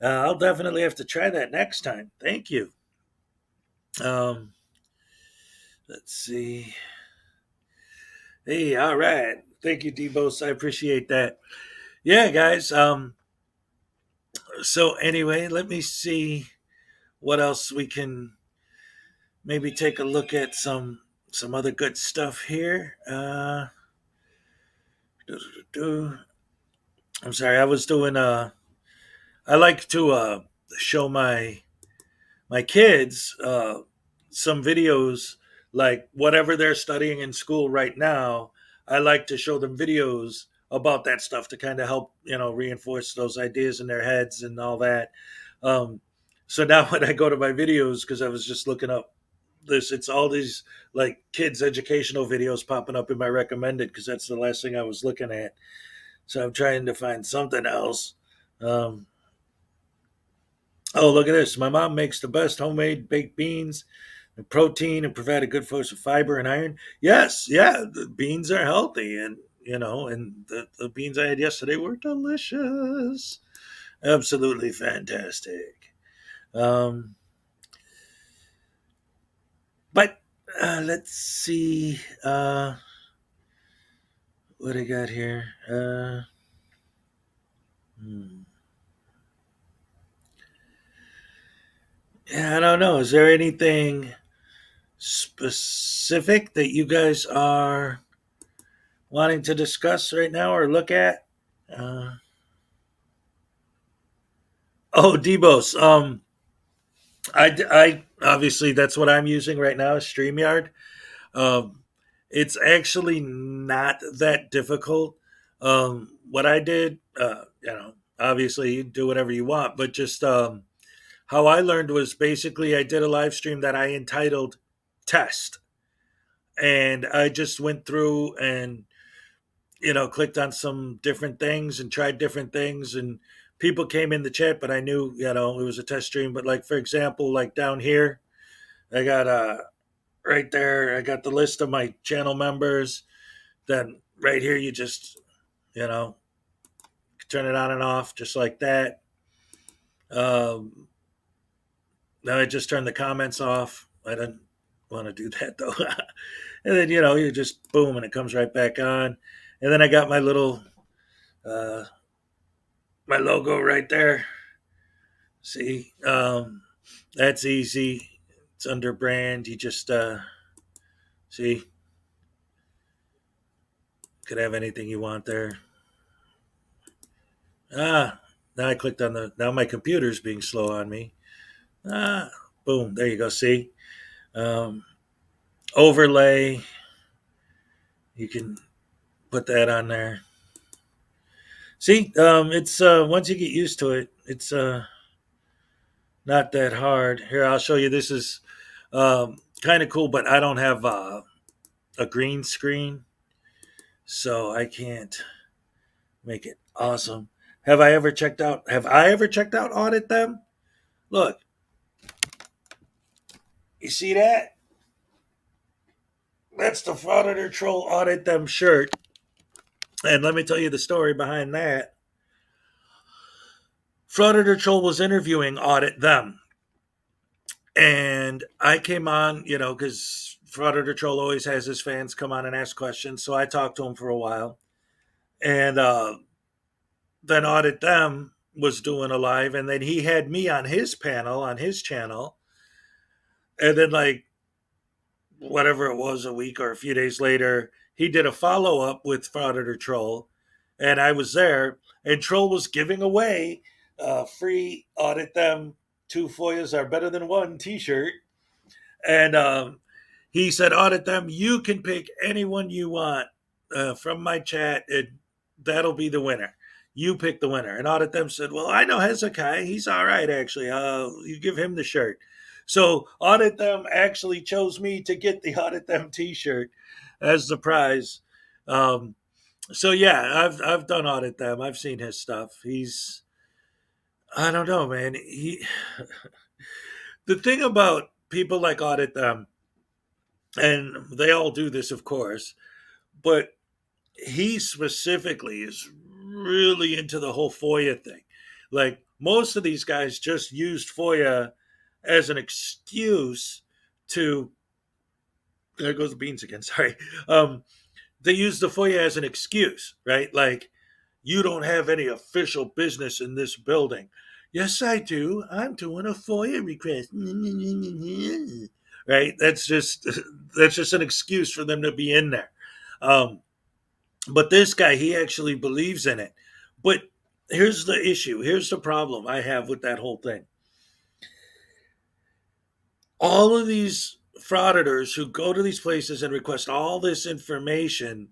I'll definitely have to try that next time. Thank you. Um, let's see. Hey, all right. Thank you, Debos. I appreciate that. Yeah, guys. So anyway, let me see what else we can maybe take a look at some other good stuff here. I'm sorry, I was doing I like to show my kids some videos like whatever they're studying in school right now. I like to show them videos about that stuff to kind of help reinforce those ideas in their heads and all that. Um, so now when I go to my videos, because I was just looking up this, it's all these like kids educational videos popping up in my recommended because that's the last thing I was looking at. So I'm trying to find something else. Um, Oh, look at this. My mom makes the best homemade baked beans and protein and provide a good source of fiber and iron. Yes, yeah, the beans are healthy and the beans I had yesterday were delicious. Absolutely fantastic. Um, but let's see what I got here. Hmm. Yeah, I don't know. Is there anything specific that you guys are wanting to discuss right now or look at? Uh, oh, Debos. I obviously that's what I'm using right now is Streamyard. Um, it's actually not that difficult. What I did, obviously you do whatever you want, but just how I learned was basically I did a live stream that I entitled Test, and I just went through and clicked on some different things and tried different things and people came in the chat, but I knew, it was a test stream. But like, for example, like down here, I got right there, I got the list of my channel members. Then right here, you just, you know, turn it on and off just like that. Um, Now I just turned the comments off. I didn't want to do that though. And then, you just boom and it comes right back on. And then I got my little, uh, my logo right there. See, that's easy. It's under brand. You just see, could have anything you want there. Now I clicked on the. Now my computer's being slow on me. Ah, boom. There you go. See, um, overlay. You can put that on there. See, it's once you get used to it, it's not that hard. Here, I'll show you. This is kind of cool, but I don't have a green screen, so I can't make it awesome. Have I ever checked out Audit Them? Look, you see that? That's the Frauditor Troll Audit Them shirt. And let me tell you the story behind that. Frauditor Troll was interviewing Audit Them. And I came on, because Frauditor Troll always has his fans come on and ask questions. So I talked to him for a while. And then Audit Them, was doing a live, and then he had me on his panel on his channel, and then like whatever it was, a week or a few days later, he did a follow up with Frauditor Troll, and I was there, and Troll was giving away free Audit Them Two FOIAs Are Better Than One T-shirt, and he said, Audit Them, you can pick anyone you want from my chat, and that'll be the winner. You pick the winner. And Audit Them said, well, I know Hezokuai. He's all right, actually. You give him the shirt. So Audit Them actually chose me to get the Audit Them T-shirt as the prize. So yeah, I've done Audit Them. I've seen his stuff. He's, I don't know, man. The thing about people like Audit Them, and they all do this, of course, but he specifically is really into the whole FOIA thing. Like most of these guys just used FOIA as an excuse to, there goes the beans again, sorry. They use the FOIA as an excuse, right? Like, you don't have any official business in this building. Yes, I do. I'm doing a FOIA request. Right? That's just an excuse for them to be in there. But this guy, he actually believes in it. But here's the issue. Here's the problem I have with that whole thing. All of these frauditors who go to these places and request all this information,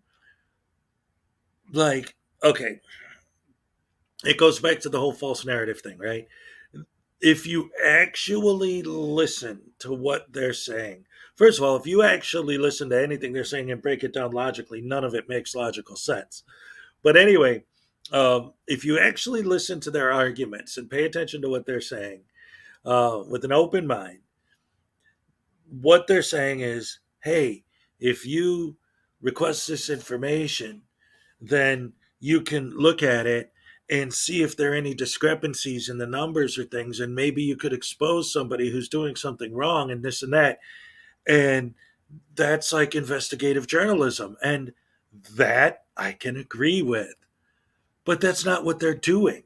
like, okay, it goes back to the whole false narrative thing, right? If you actually listen to what they're saying, first of all, if you actually listen to anything they're saying and break it down logically, none of it makes logical sense. But anyway, if you actually listen to their arguments and pay attention to what they're saying with an open mind, what they're saying is, hey, if you request this information, then you can look at it and see if there are any discrepancies in the numbers or things, and maybe you could expose somebody who's doing something wrong and this and that. And that's like investigative journalism. And that I can agree with. But that's not what they're doing.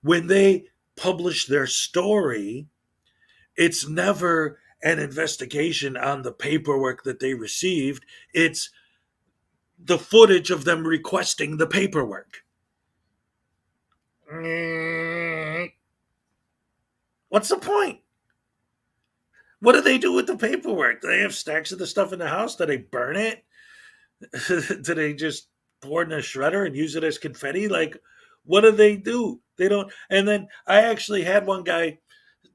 When they publish their story, it's never an investigation on the paperwork that they received. It's the footage of them requesting the paperwork. What's the point? What do they do with the paperwork? Do they have stacks of the stuff in the house? Do they burn it? Do they just pour it in a shredder and use it as confetti? Like, what do they do? They don't. And then I actually had one guy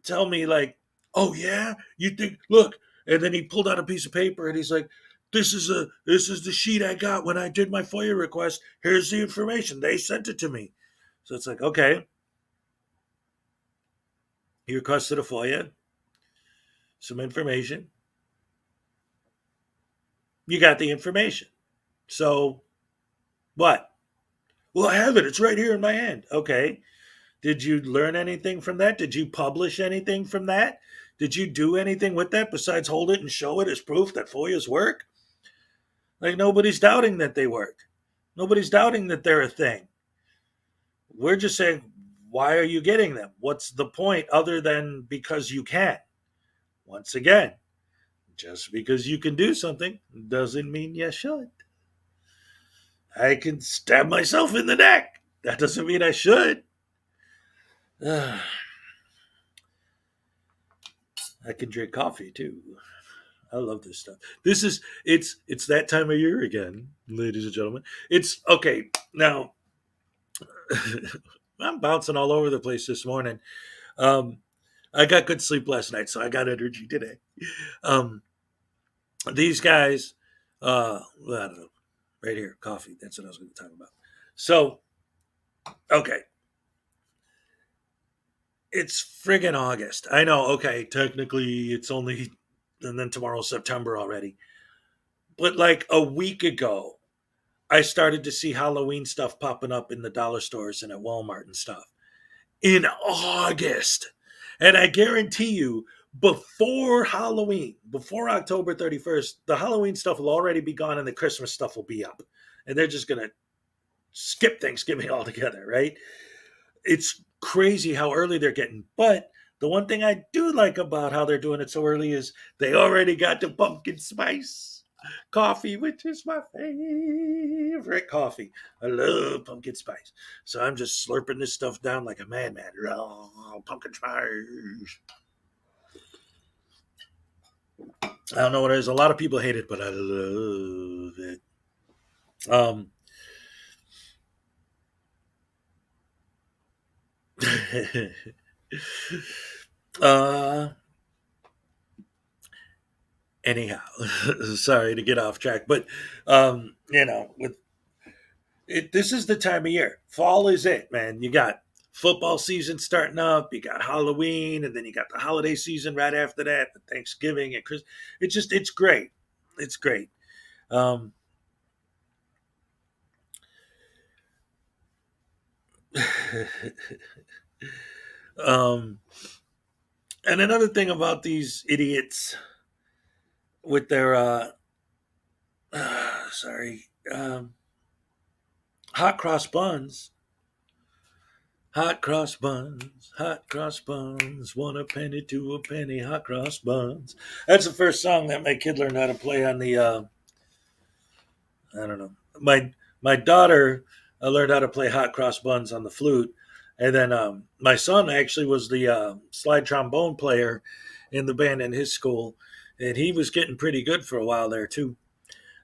tell me, like, oh yeah, you think, look, and then he pulled out a piece of paper and he's like, this is the sheet I got when I did my FOIA request. Here's the information. They sent it to me. So it's like, okay, he requested a FOIA, some information. You got the information. So what? Well, I have it. It's right here in my hand. Okay. Did you learn anything from that? Did you publish anything from that? Did you do anything with that besides hold it and show it as proof that FOIAs work? Like, nobody's doubting that they work. Nobody's doubting that they're a thing. We're just saying, why are you getting them? What's the point other than because you can? Once again, just because you can do something doesn't mean you should. I can stab myself in the neck. That doesn't mean I should. I can drink coffee too. I love this stuff. It's that time of year again, ladies and gentlemen. It's okay. Now I'm bouncing all over the place this morning. I got good sleep last night, so I got energy today. These guys, I don't know, right here, coffee. That's what I was going to talk about. So, okay. It's friggin' August. I know, okay, technically it's only, and then tomorrow's September already. But like a week ago, I started to see Halloween stuff popping up in the dollar stores and at Walmart and stuff. In August. And I guarantee you, before Halloween, before October 31st, the Halloween stuff will already be gone and the Christmas stuff will be up. And they're just going to skip Thanksgiving altogether, right? It's crazy how early they're getting. But the one thing I do like about how they're doing it so early is they already got the pumpkin spice coffee, which is my favorite coffee. I love pumpkin spice. So I'm just slurping this stuff down like a madman. Oh, pumpkin spice. I don't know what it is. A lot of people hate it, but I love it. Um, uh, anyhow, sorry to get off track, but with this is the time of year. Fall is it, man. You got football season starting up. You got Halloween, and then you got the holiday season right after that, Thanksgiving and Christmas. It's great. It's great. Um, um, and another thing about these idiots with their sorry, hot cross buns. Hot cross buns, 1 penny, 2 penny, hot cross buns. That's the first song that my kid learned how to play on the. I don't know. My daughter learned how to play hot cross buns on the flute, and then my son actually was the slide trombone player in the band in his school, and he was getting pretty good for a while there too.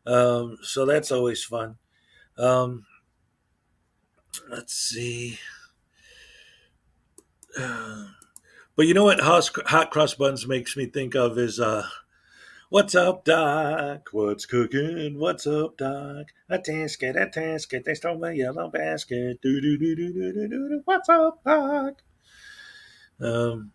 So that's always fun. Um, let's see. But you know what hot cross buns makes me think of is what's up, Doc? What's cooking? What's up, Doc? A tasket, they stole my yellow basket. Do do do do do do do. What's up, Doc? Um,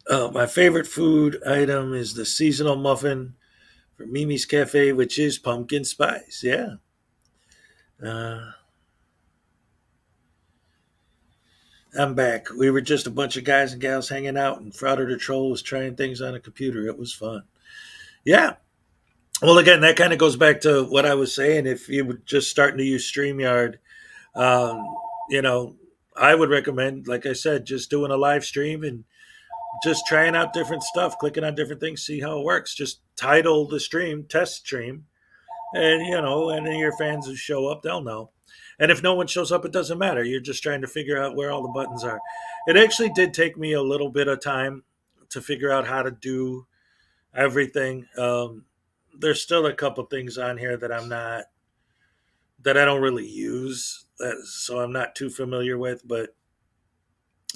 my favorite food item is the seasonal muffin from Mimi's Cafe, which is pumpkin spice. Yeah. Uh, I'm back. We were just a bunch of guys and gals hanging out, and Frauditor Troll was trying things on a computer. It was fun. Yeah. Well, again, that kind of goes back to what I was saying. If you were just starting to use StreamYard, um, you know, I would recommend, like I said, just doing a live stream and just trying out different stuff, clicking on different things, see how it works. Just title the stream, test stream, and and then your fans who show up, they'll know. And if no one shows up, it doesn't matter. You're just trying to figure out where all the buttons are. It actually did take me a little bit of time to figure out how to do everything. There's still a couple things on here that I don't really use, so I'm not too familiar with. But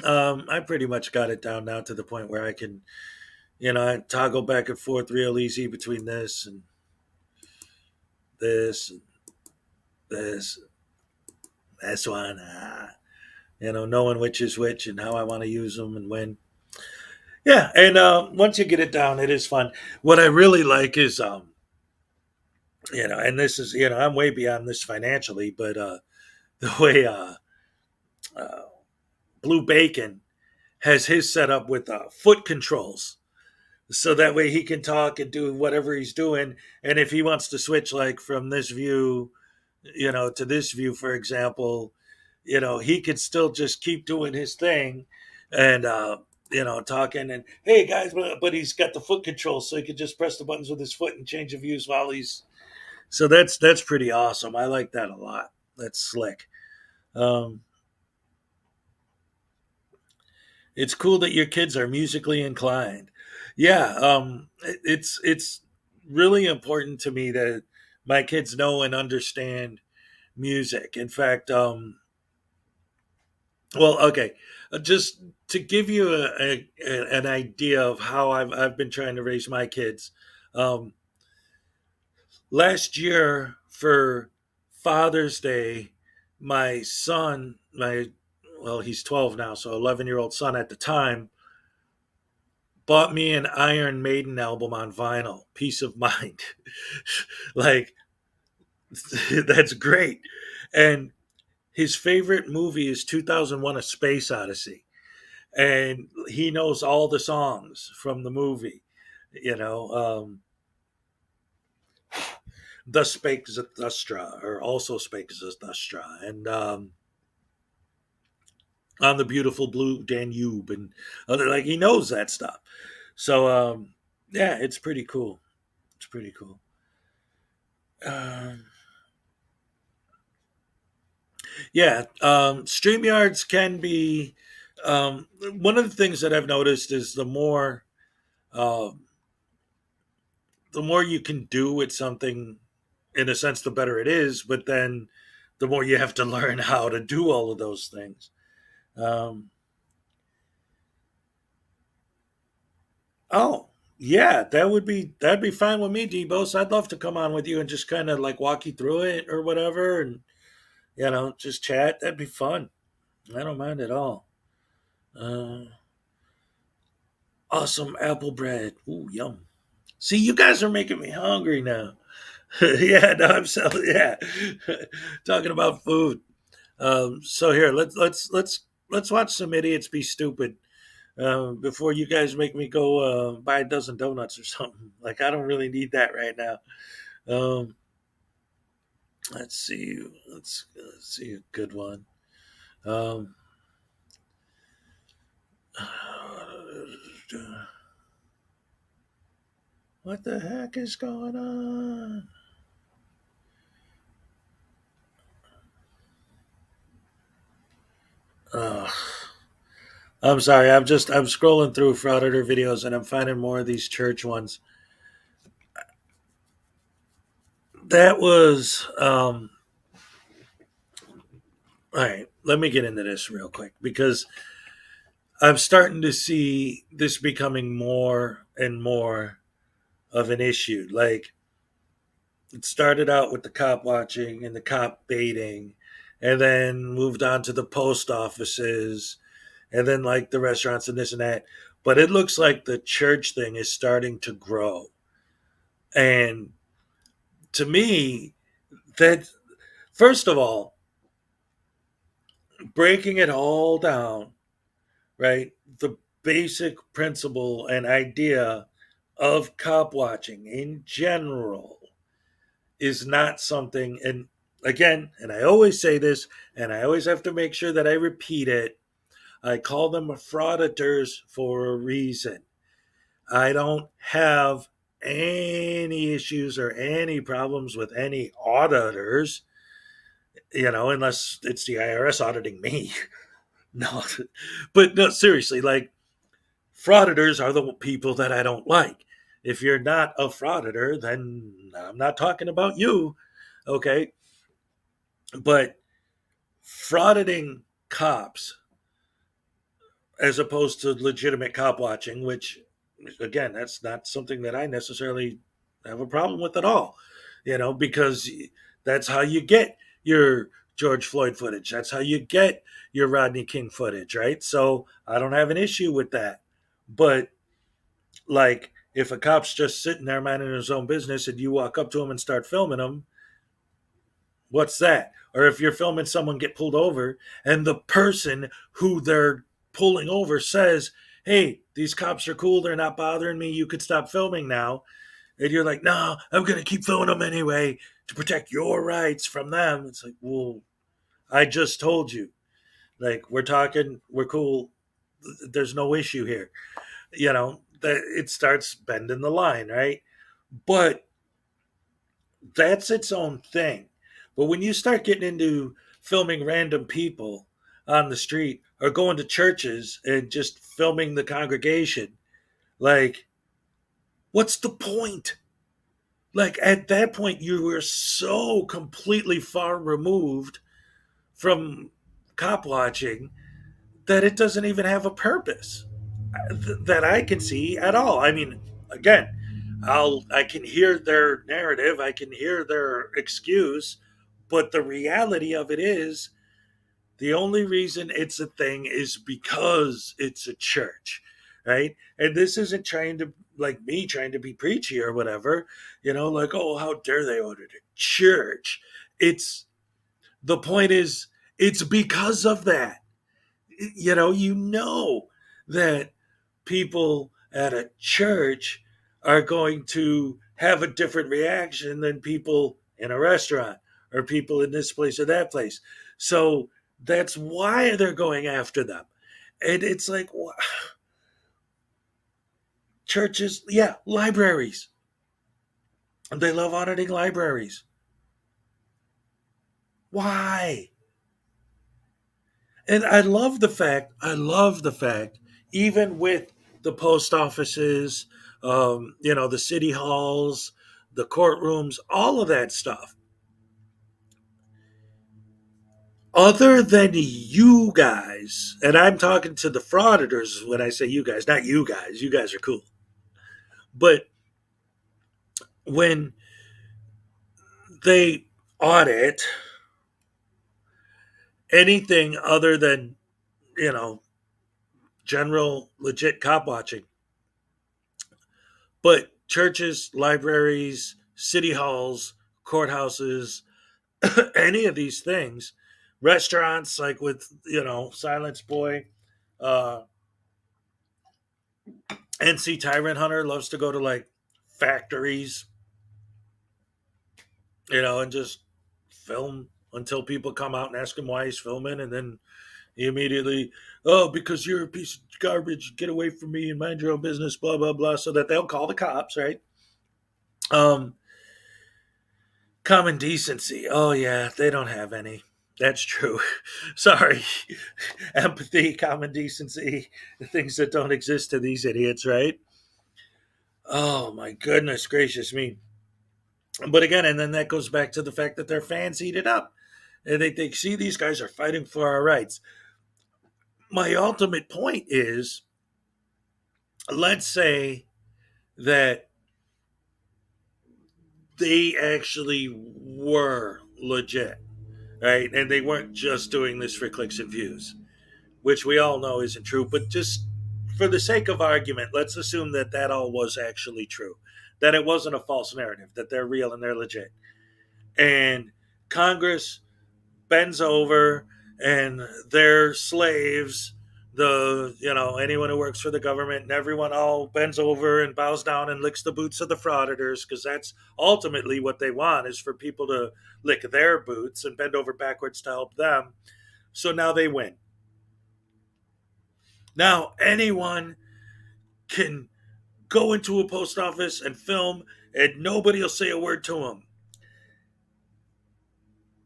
I pretty much got it down now to the point where I can, I toggle back and forth real easy between this, and this, this one. Knowing which is which and how I want to use them and when. Yeah, and once you get it down, it is fun. What I really like is, and this is, I'm way beyond this financially, but the way uh, Blue Bacon has his set up with foot controls. So that way he can talk and do whatever he's doing. And if he wants to switch, like from this view, to this view, for example, he could still just keep doing his thing and, talking and, hey guys, but he's got the foot control. So he could just press the buttons with his foot and change the views while so that's pretty awesome. I like that a lot. That's slick. Um, It's cool that your kids are musically inclined. Yeah, it's really important to me that my kids know and understand music. In fact, well, okay, just to give you an idea of how I've been trying to raise my kids. Um, Last year for Father's Day, my son, he's 12 now, so 11-year-old son at the time bought me an Iron Maiden album on vinyl. Peace of Mind. Like, that's great. And his favorite movie is 2001: A Space Odyssey. And he knows all the songs from the movie. You know, Thus Spake Zarathustra, or Also Spake Zarathustra. And on the beautiful blue Danube and other, like, he knows that stuff. So yeah, it's pretty cool. It's pretty cool. Um, yeah, StreamYards can be one of the things that I've noticed is uh, the more you can do with something, in a sense, the better it is. But then the more you have to learn how to do all of those things. Um, oh, yeah, that'd be fine with me, Debos. I'd love to come on with you and just kind of like walk you through it or whatever, and just chat. That'd be fun. I don't mind at all. Uh, awesome apple bread. Ooh, yum. See, you guys are making me hungry now. Yeah, no, I'm so yeah. Talking about food. So here, let's watch some idiots be stupid before you guys make me go buy a dozen donuts or something. Like, I don't really need that right now. Um, let's see. Let's see a good one. Um, what the heck is going on? Ugh. I'm sorry. I'm scrolling through Frauditor videos and I'm finding more of these church ones. That was all right. Let me get into this real quick because I'm starting to see this becoming more and more of an issue. Like, it started out with the cop watching and the cop baiting, and then moved on to the post offices, and then like the restaurants and this and that. But it looks like the church thing is starting to grow. And to me, that first of all, breaking it all down, right? The basic principle and idea of cop watching in general is not something, and again, and I always say this, and I always have to make sure that I repeat it. I call them frauditors for a reason. I don't have any issues or any problems with any auditors, unless it's the IRS auditing me. No, but no, seriously, like, frauditors are the people that I don't like. If you're not a frauditor, then I'm not talking about you. Okay. But frauditing cops as opposed to legitimate cop watching, which, again, that's not something that I necessarily have a problem with at all, because that's how you get your George Floyd footage. That's how you get your Rodney King footage, right? So I don't have an issue with that. But, like, if a cop's just sitting there minding his own business and you walk up to him and start filming him, what's that? Or if you're filming someone get pulled over and the person who they're pulling over says, "Hey, these cops are cool. They're not bothering me. You could stop filming now." And you're like, "No, I'm going to keep filming them anyway to protect your rights from them." It's like, well, I just told you. Like, we're talking, we're cool. There's no issue here. That it starts bending the line, right? But that's its own thing. But when you start getting into filming random people on the street or going to churches and just filming the congregation, like, what's the point? Like, at that point, you were so completely far removed from cop watching that it doesn't even have a purpose that I can see at all. I mean, again, I can hear their narrative, I can hear their excuse, but the reality of it is the only reason it's a thing is because it's a church, right? And this isn't trying to, like, me trying to be preachy or whatever, like, oh, how dare they order a church? It's the point is it's because of that. You know that people at a church are going to have a different reaction than people in a restaurant or people in this place or that place. So That's why they're going after them. And it's like, churches, yeah, libraries. They love auditing libraries. Why? And I love the fact, even with the post offices, the city halls, the courtrooms, all of that stuff, other than you guys, and I'm talking to the frauditors when I say you guys are cool. But when they audit anything other than, you know, general legit cop watching, but churches, libraries, city halls, courthouses, any of these things, restaurants like with, Silence Boy, uh, NC Tyrant Hunter loves to go to like factories, and just film until people come out and ask him why he's filming, and then he immediately, oh, because you're a piece of garbage, get away from me and mind your own business, blah blah blah, so that they'll call the cops, right? Um, Common decency. Oh yeah, they don't have any. That's true. Sorry. Empathy, common decency, the things that don't exist to these idiots, right? Oh my goodness gracious me. But again, and then that goes back to the fact that their fans eat it up. And they see these guys are fighting for our rights. My ultimate point is, let's say that they actually were legit, right? And they weren't just doing this for clicks and views, which we all know isn't true. But just for the sake of argument, let's assume that that all was actually true, that it wasn't a false narrative, that they're real and they're legit. And Congress bends over and their slaves, anyone who works for the government, and everyone all bends over and bows down and licks the boots of the frauditors, because that's ultimately what they want, is for people to lick their boots and bend over backwards to help them. So now they win. Now anyone can go into a post office and film, and nobody will say a word to them.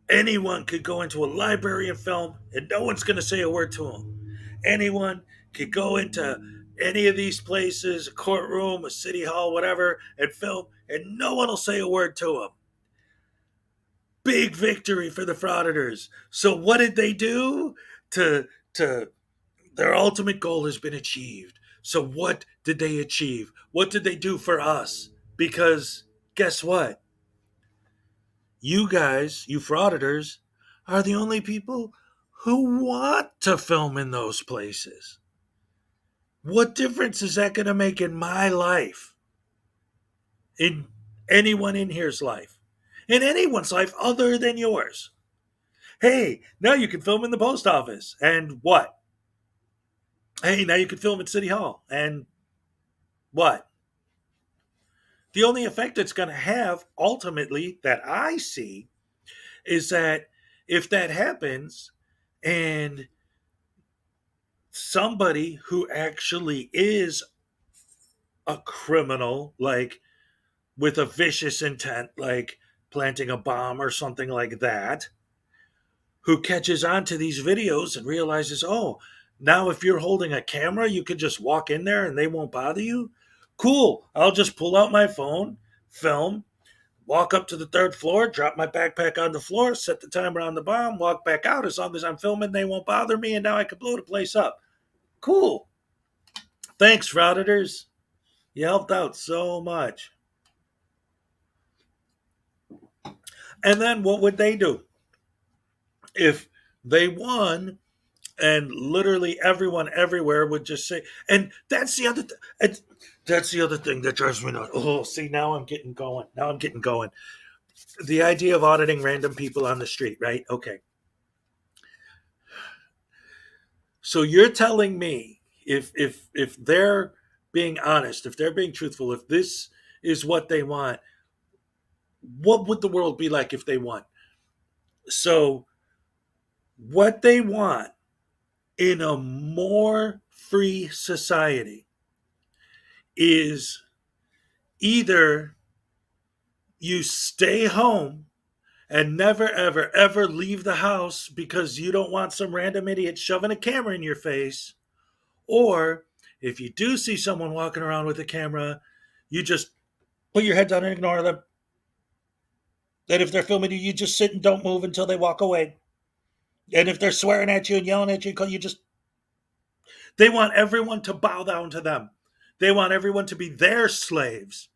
Anyone could go into a library and film, and no one's going to say a word to them. Anyone could go into any of these places, a courtroom, a city hall, whatever, and film, and no one will say a word to them. Big victory for the frauditors. So what did they do to their ultimate goal has been achieved. So what did they achieve? What did they do for us? Because guess what? You guys, you frauditors, are the only people who want to film in those places. What difference is that going to make in my life? In anyone in here's life? In anyone's life other than yours? Hey, now you can film in the post office. And what? Hey, now you can film at City Hall. And what? The only effect it's going to have ultimately that I see is that if that happens and somebody who actually is a criminal, like with a vicious intent, like planting a bomb or something like that, who catches on to these videos and realizes, oh, now if you're holding a camera, you can just walk in there and they won't bother you. Cool. I'll just pull out my phone, film, walk up to the third floor, drop my backpack on the floor, set the timer on the bomb, walk back out. As long as I'm filming, they won't bother me, and now I can blow the place up. Cool. Thanks, frauditors. You helped out so much. And then what would they do? If they won and literally everyone everywhere would just say, and that's the other that's the other thing that drives me nuts. Oh, see, now I'm getting going. The idea of auditing random people on the street, right? Okay. So you're telling me, if they're being honest, if they're being truthful, if this is what they want, what would the world be like if they won? So What they want in a more free society is either you stay home and never, ever, ever leave the house because you don't want some random idiot shoving a camera in your face, or if you do see someone walking around with a camera, you just put your head down and ignore them. That if they're filming you, you just sit and don't move until they walk away. And if they're swearing at you and yelling at you, you just, they want everyone to bow down to them. They want everyone to be their slaves,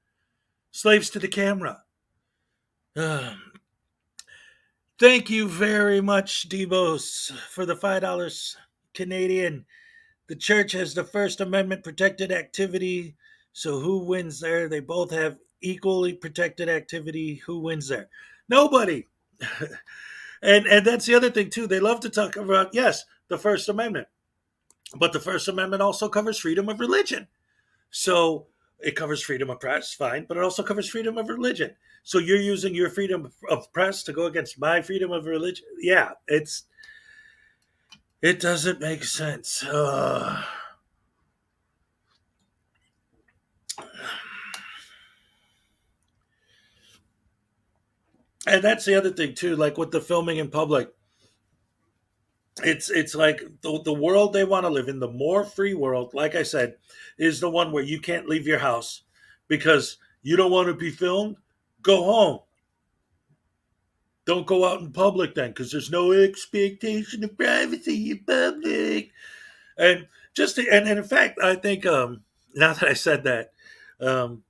slaves to the camera. Thank you very much, Debos, for the $5 Canadian. The church has the First Amendment protected activity. So who wins there? They both have equally protected activity. Who wins there? Nobody. And that's the other thing too. They love to talk about, yes, the First Amendment. But the First Amendment also covers freedom of religion. So it covers freedom of press, fine, but it also covers freedom of religion. So you're using your freedom of press to go against my freedom of religion? Yeah, it doesn't make sense. And that's the other thing too, like with the filming in public. It's like the world they want to live in, the more free world, like I said, is the one where you can't leave your house because you don't want to be filmed. Go home. Don't go out in public then, because there's no expectation of privacy in public. And and in fact, I think now that I said that, um,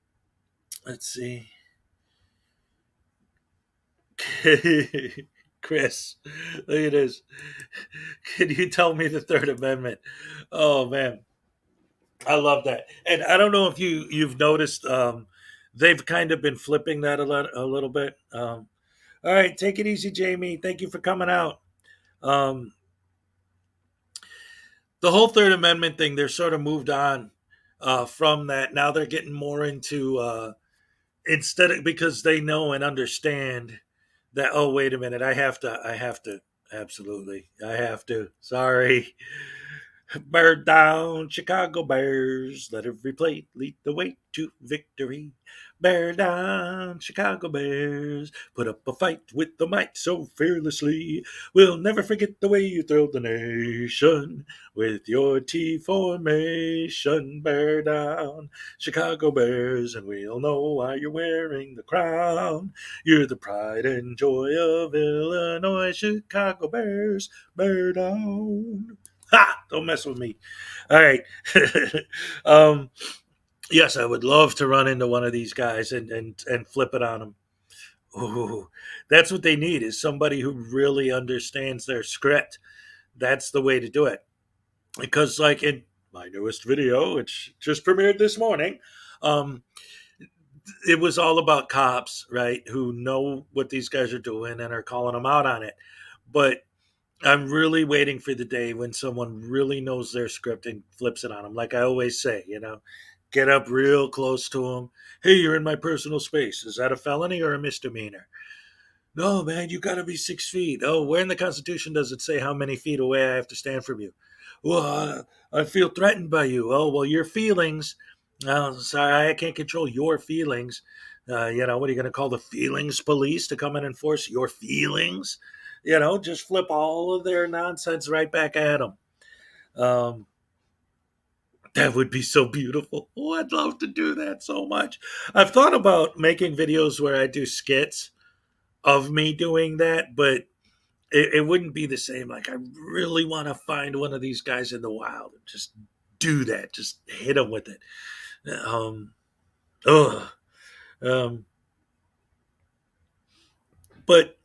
let's see, Chris, look at this. Can you tell me the Third Amendment? Oh man, I love that. And I don't know if you've noticed, they've kind of been flipping that a little bit. All right, take it easy, Jamie. Thank you for coming out. Um, the whole Third Amendment thing, they're sort of moved on from that. Now they're getting more into instead of, because they know and understand that, oh, wait a minute, absolutely, I have to. Sorry. Bear down, Chicago Bears. Let every plate lead the way to victory. Bear down, Chicago Bears. Put up a fight with the might so fearlessly. We'll never forget the way you thrilled the nation with your T formation. Bear down, Chicago Bears, and we'll know why you're wearing the crown. You're the pride and joy of Illinois, Chicago Bears. Bear down. Ha! Don't mess with me. All right. um, yes, I would love to run into one of these guys and flip it on them. Ooh, that's what they need, is somebody who really understands their script. That's the way to do it. Because, like in my newest video, which just premiered this morning, um, it was all about cops, right? Who know what these guys are doing and are calling them out on it. But I'm really waiting for the day when someone really knows their script and flips it on them. Like I always say, get up real close to them. Hey, you're in my personal space. Is that a felony or a misdemeanor? No, man, you got to be 6 feet. Oh, where in the Constitution does it say how many feet away I have to stand from you? Well, I feel threatened by you. Oh, well, your feelings. Oh, sorry, I can't control your feelings. What are you going to call the feelings police to come and enforce your feelings? Just flip all of their nonsense right back at them. Um, that would be so beautiful. Oh, I'd love to do that so much. I've thought about making videos where I do skits of me doing that, but it wouldn't be the same. Like, I really want to find one of these guys in the wild and just do that. Just hit them with it. Um, ugh. Um, but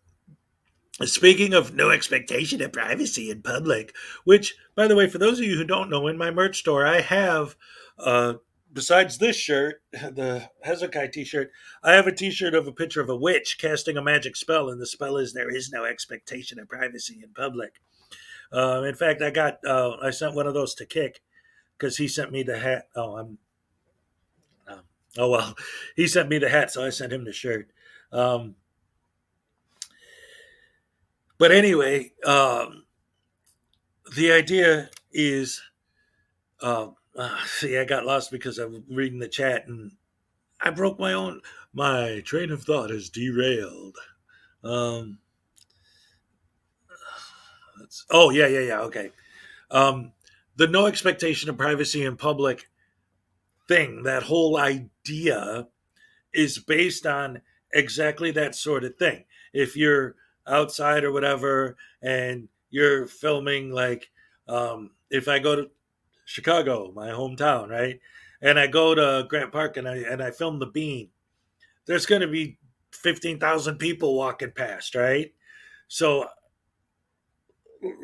speaking of no expectation of privacy in public, which, by the way, for those of you who don't know, in my merch store, I have, uh, besides this shirt, the Hezokuai t shirt, I have a t shirt of a picture of a witch casting a magic spell, and the spell is there is no expectation of privacy in public. In fact, I sent one of those to Kick because he sent me the hat. Um, oh well, he sent me the hat, so I sent him the shirt. Um, but anyway, The idea is, see, I got lost because I'm reading the chat and I broke my train of thought is derailed. Um, oh, yeah. Okay. Um, the no expectation of privacy in public thing, that whole idea is based on exactly that sort of thing. If you're outside or whatever and you're filming, like, if I go to Chicago, my hometown, right, and I go to Grant Park and I film the Bean, there's going to be 15,000 people walking past, right? So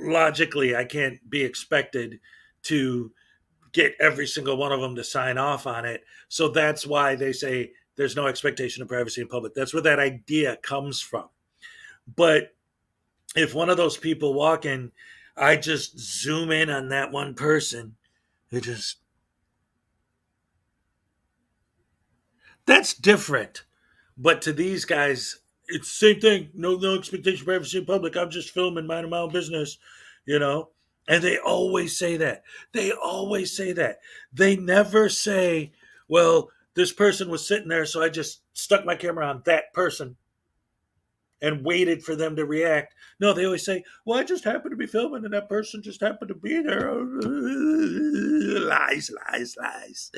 logically, I can't be expected to get every single one of them to sign off on it. So that's why they say there's no expectation of privacy in public. That's where that idea comes from. But if one of those people walk in, I just zoom in on that one person, it just, that's different. But to these guys, it's the same thing. No expectation of privacy in public. I'm just filming, minding my own business, you know? And they always say that. They always say that. They never say, well, this person was sitting there, so I just stuck my camera on that person and waited for them to react. No, they always say, well, I just happened to be filming and that person just happened to be there. Lies, lies, lies.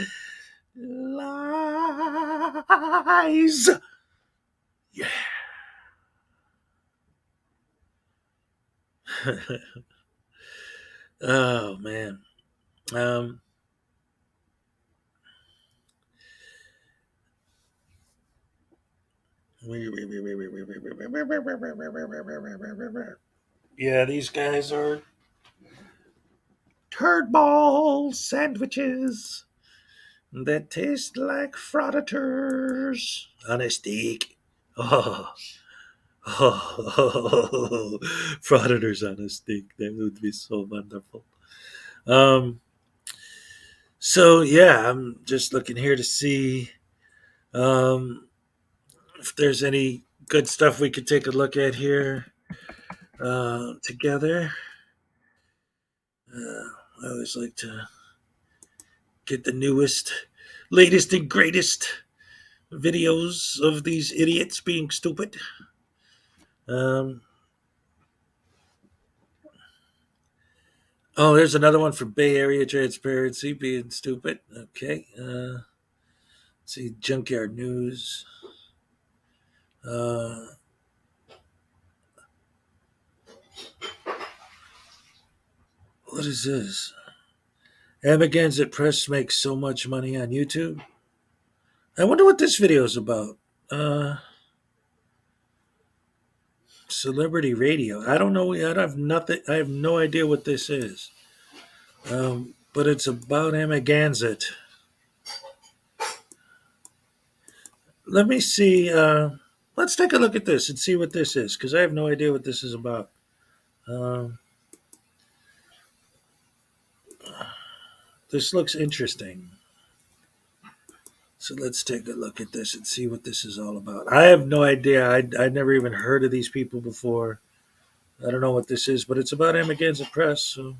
Lies. Yeah. Oh man. Yeah, these guys are turd ball sandwiches that taste like Frauditors on a steak. Oh, oh, Frauditors on a steak. That would be so wonderful. Um, so yeah, I'm just looking here to see um, if there's any good stuff we could take a look at here together. I always like to get the newest, latest, and greatest videos of these idiots being stupid. Um, oh, there's another one for Bay Area Transparency being stupid. Okay. Let's see, Junkyard News. Uh, what is this? Amagansett Press makes so much money on YouTube. I wonder what this video is about. Celebrity radio. I don't know. I have nothing. I have no idea what this is. But it's about Amagansett. Let me see. Let's take a look at this and see what this is, because I have no idea what this is about. This looks interesting. So let's take a look at this and see what this is all about. I have no idea. I'd never even heard of these people before. I don't know what this is, but it's about Amagansett Press. So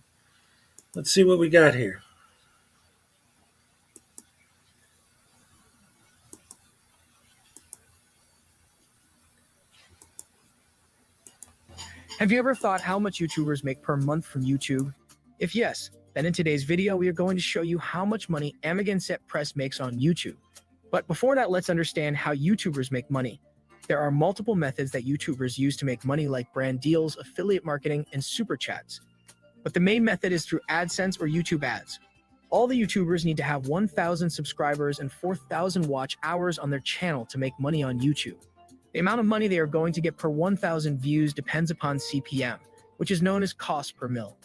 let's see what we got here. Have you ever thought how much YouTubers make per month from YouTube? If yes, then in today's video, we are going to show you how much money Amagansett Press makes on YouTube. But before that, let's understand how YouTubers make money. There are multiple methods that YouTubers use to make money, like brand deals, affiliate marketing, and super chats. But the main method is through AdSense or YouTube ads. All the YouTubers need to have 1,000 subscribers and 4,000 watch hours on their channel to make money on YouTube. The amount of money they are going to get per 1,000 views depends upon CPM, which is known as cost per mil.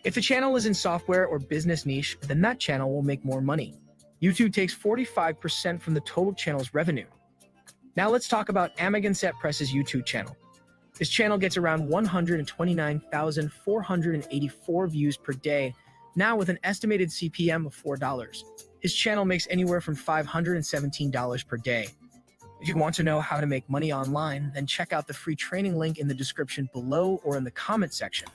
If the channel is in software or business niche, then that channel will make more money. YouTube takes 45% from the total channel's revenue. Now let's talk about Amagansett Press's YouTube channel. This channel gets around 129,484 views per day, now with an estimated CPM of $4. His channel makes anywhere from $517 per day. If you want to know how to make money online, then check out the free training link in the description below or in the comment section.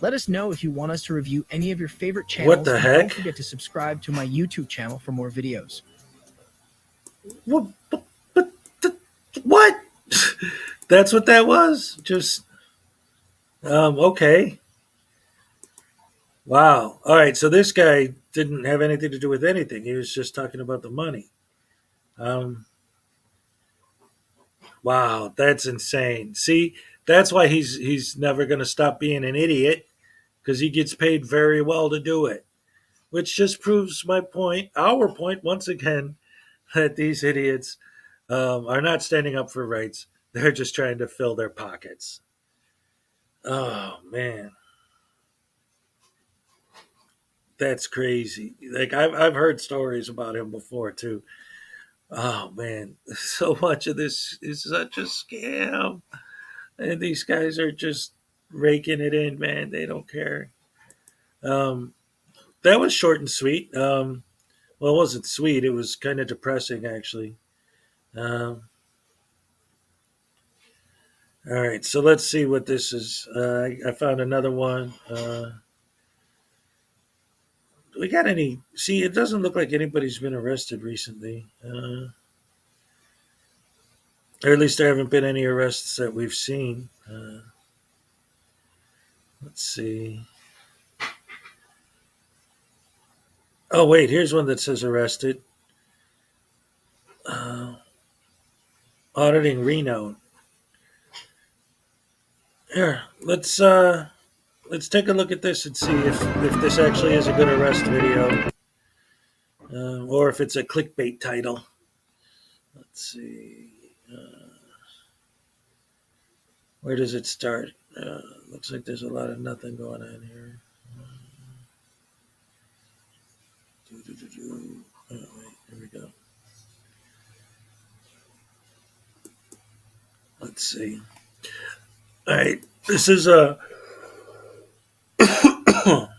Let us know if you want us to review any of your favorite channels. What the and heck? Don't forget to subscribe to my YouTube channel for more videos. What? That's what that was? Just, okay. Wow. All right. So this guy didn't have anything to do with anything. He was just talking about the money. Wow. That's insane. See, that's why he's never going to stop being an idiot, because he gets paid very well to do it, which just proves my point, our point, once again, that these idiots are not standing up for rights. They're just trying to fill their pockets. Oh, man. That's crazy. Like, I've heard stories about him before, too. Oh, man. So much of this is such a scam. And these guys are just raking it in, man. They don't care. Um, that was short and sweet. Well, it wasn't sweet. It was kind of depressing, actually. Um, all right, so let's see what this is. I found another one. Do we got any? See, it doesn't look like anybody's been arrested recently. Or at least there haven't been any arrests that we've seen. Let's see. Oh, wait, here's one that says arrested. Uh, Auditing Reno. Here, let's take a look at this and see if this actually is a good arrest video, or if it's a clickbait title. Let's see. Where does it start? Looks like there's a lot of nothing going on here. Oh, wait, here we go. Let's see. All right, this is a. All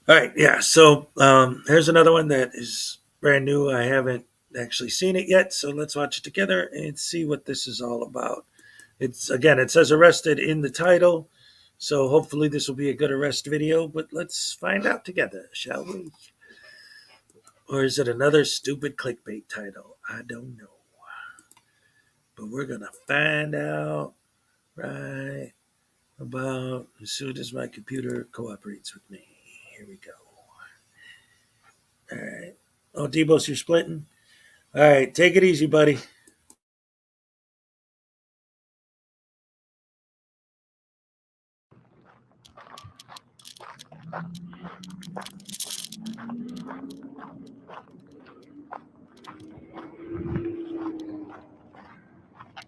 right, yeah. So here's another one that is brand new. I haven't actually seen it yet, so let's watch it together and see what this is all about. It's again, it says arrested in the title, so hopefully this will be a good arrest video. But let's find out together, shall we? Or is it another stupid clickbait title? I don't know, but we're gonna find out right about as soon as my computer cooperates with me. Here we go. All right. Oh, Debos, you're splitting? All right. Take it easy, buddy.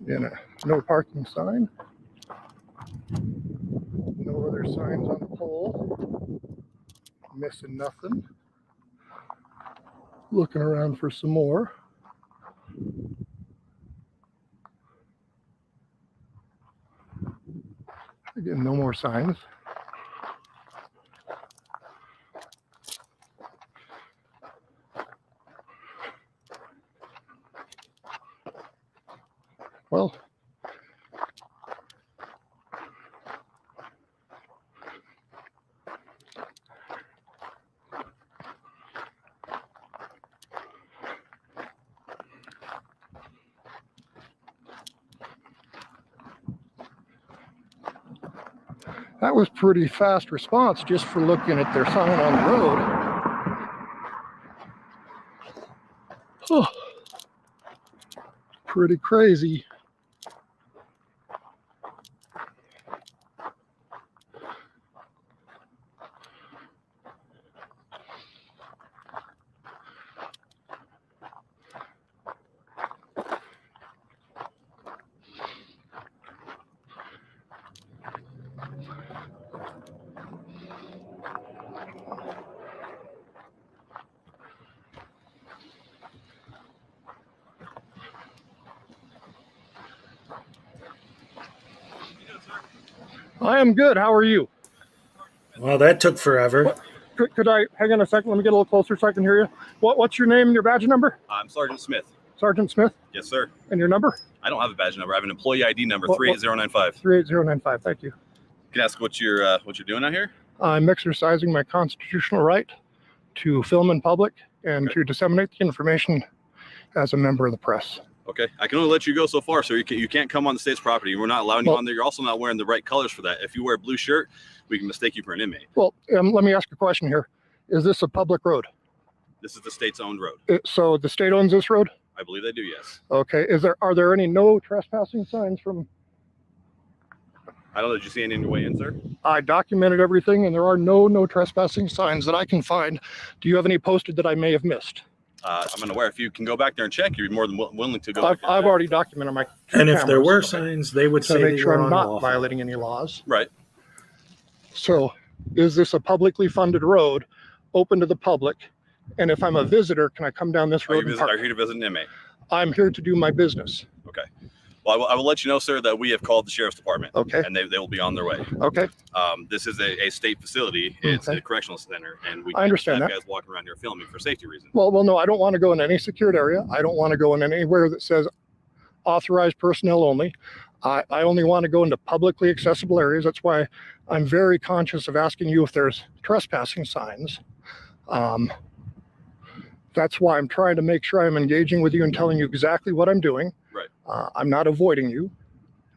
And a no parking sign. No other signs on the pole. Missing nothing. Looking around for some more. Again, no more signs. Well, that was pretty fast response just for looking at their sign on the road. Oh, pretty crazy. I am good. How are you? Well, that took forever. Could I hang on a second? Let me get a little closer so I can hear you. What's your name and your badge number? I'm Sergeant Smith. Sergeant Smith, Yes, sir. and your number? I don't have a badge number. I have an employee ID number, What- 38095. 38095. Thank you. Can I ask what you're doing out here? I'm exercising my constitutional right to film in public and to disseminate the information as a member of the press. Okay. I can only let you go so far, sir. You can't come on the state's property. We're not allowing you on there. You're also not wearing the right colors for that. If you wear a blue shirt, we can mistake you for an inmate. Well, let me ask a question here. Is this a public road? This is the state's owned road. So the state owns this road? I believe they do, yes. Okay. Are there any no trespassing signs from? I don't know. Did you see any on your way in, sir? I documented everything, and there are no trespassing signs that I can find. Do you have any posted that I may have missed? I'm unaware. If you can go back there and check, you're more than willing to go. I've already documented my. And if there were cameras signs, they would to say make they sure were I'm not unlawful. violating any laws. Right. So, is this a publicly funded road, open to the public? And if I'm a visitor, can I come down this Are road you and park? here to visit an inmate? I'm here to do my business. Okay. Well, I will let you know, sir, that we have called the sheriff's department. Okay. And they will be on their way. Okay. This is a state facility. It's Okay. a correctional center, and we I understand have that. guys walking around here filming for safety reasons. Well, no, I don't want to go in any secured area. I don't want to go in anywhere that says authorized personnel only. I only want to go into publicly accessible areas. That's why I'm very conscious of asking you if there's trespassing signs. That's why I'm trying to make sure I'm engaging with you and telling you exactly what I'm doing. Right. I'm not avoiding you.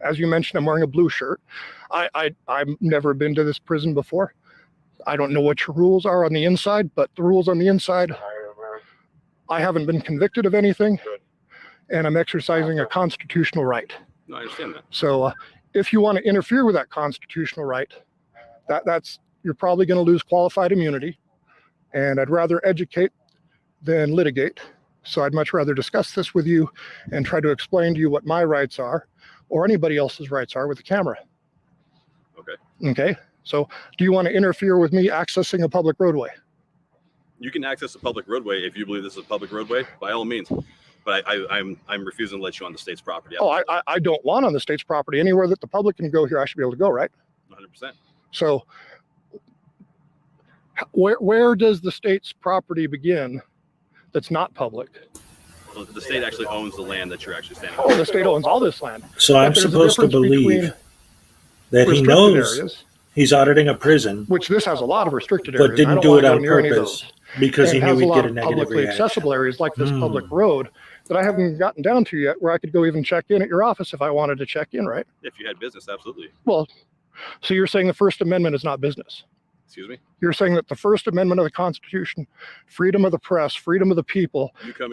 As you mentioned, I'm wearing a blue shirt. I've never been to this prison before. I don't know what your rules are on the inside, but the rules on the inside, I haven't been convicted of anything, and I'm exercising a constitutional right. No, I understand that. So if you want to interfere with that constitutional right, you're probably going to lose qualified immunity, and I'd rather educate than litigate. So I'd much rather discuss this with you and try to explain to you what my rights are or anybody else's rights are with the camera. Okay. Okay. So do you want to interfere with me accessing a public roadway? You can access a public roadway if you believe this is a public roadway, by all means. But I'm refusing to let you on the state's property. Oh, I don't want on the state's property. Anywhere that the public can go here, I should be able to go, right? 100%. So where does the state's property begin that's not public? Well, the state actually owns the land that you're actually standing on. Oh, the state owns all this land. So But I'm there's a supposed to difference believe between that he restricted knows areas, he's auditing a prison, which this has a lot of restricted areas. but I didn't don't do wanna it go on near any of purpose those. because And he it knew has a he'd lot get a of negative publicly reaction. accessible areas like this Hmm. public road that I haven't gotten down to yet, where I could go even check in at your office if I wanted to check in, right? If you had business, absolutely. Well, so you're saying the First Amendment is not business? Excuse me? You're saying that the First Amendment of the Constitution, freedom of the press, freedom of the people, You coming,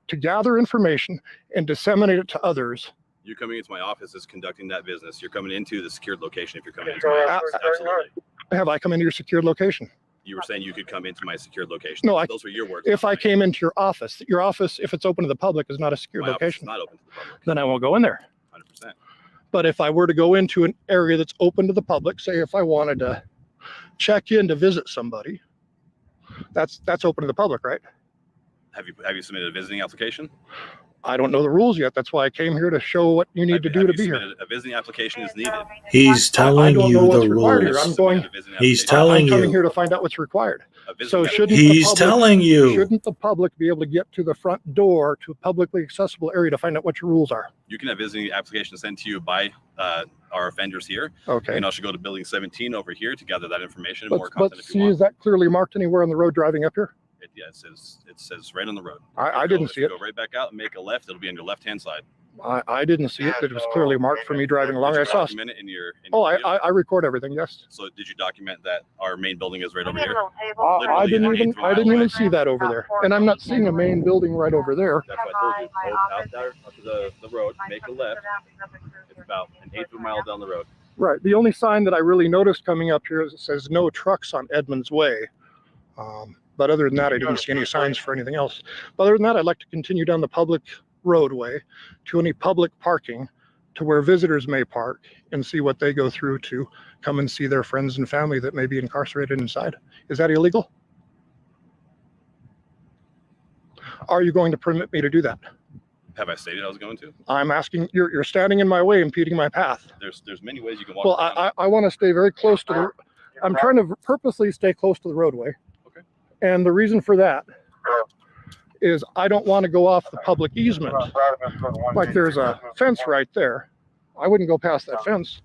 to gather information and disseminate it to others. you coming into my office is conducting that business. You're coming into the secured location if you're coming into my office. Absolutely. Have I come into your secured location? You were saying you could come into my secured location. No, Those were your words. If I came into your office, if it's open to the public, is not a secured my office is location, not open to the public. then I won't go in there. 100%. But if I were to go into an area that's open to the public, say if I wanted to check in to visit somebody, that's open to the public, right? Have you submitted a visiting application? I don't know the rules yet. That's why I came here to show what you need to do to be here. A visiting application is needed. He's I telling don't you know what's the required here. rules. I'm going. Submitted a visiting He's application. telling I'm coming you. here to find out what's required. A visiting So application. He's telling you. Shouldn't the public be able to get to a publicly accessible area to find out what your rules are? You can have visiting applications sent to you by our offenders here. You Okay. can also go to building 17 over here to gather that information and more But content if see, you is want. that clearly marked anywhere on the road driving up here? It says right on the road. I didn't see it. Go right back out and make a left. It'll be on your left-hand side. I didn't see it. It was clearly marked for me driving along. Did I you saw. document it in your Oh, video? I record everything. Yes. So did you document that our main building is right over here? I didn't an even eighth mile even away. see that over there, and I'm not seeing a main building right over there. That's what I told you. Go out there up to the road, make a left. It's about an eighth of a mile down the road. Right. The only sign that I really noticed coming up here is it says no trucks on Edmonds Way. But other than that, I didn't see any signs for anything else. But other than that, I'd like to continue down the public roadway to any public parking to where visitors may park and see what they go through to come and see their friends and family that may be incarcerated inside. Is that illegal? Are you going to permit me to do that? Have I stated I was going to? I'm asking, you're standing in my way, impeding my path. There's many ways you can walk. Well, around. I want to stay very close to I'm trying to purposely stay close to the roadway. Okay. And the reason for that is I don't want to go off the public easement. Like there's a fence right there. I wouldn't go past that fence,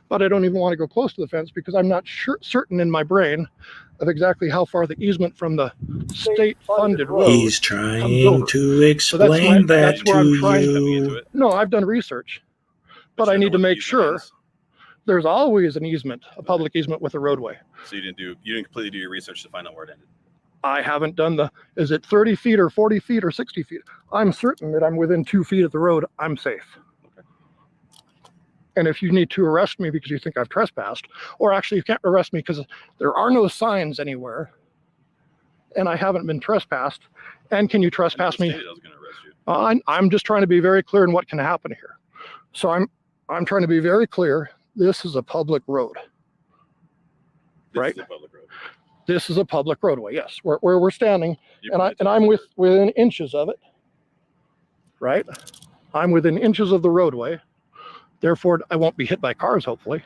but I don't even want to go close to the fence because I'm not certain in my brain of exactly how far the easement from the state-funded road. He's trying to explain that's that where to I'm trying you. No, I've done research, but I need to make sure there's always an easement, a public easement with a roadway. So you didn't completely do your research to find out where it ended. I haven't done is it 30 feet or 40 feet or 60 feet? I'm certain that I'm within 2 feet of the road. I'm safe. Okay. And if you need to arrest me because you think I've trespassed, or actually you can't arrest me because there are no signs anywhere and I haven't been trespassed, and can you trespass me? I was going to arrest you. I'm just trying to be very clear in what can happen here. So I'm trying to be very clear. This is a public road. Right? This is a public road. This is a public roadway, yes, where we're standing, and I'm within inches of it, right? I'm within inches of the roadway, therefore I won't be hit by cars, hopefully.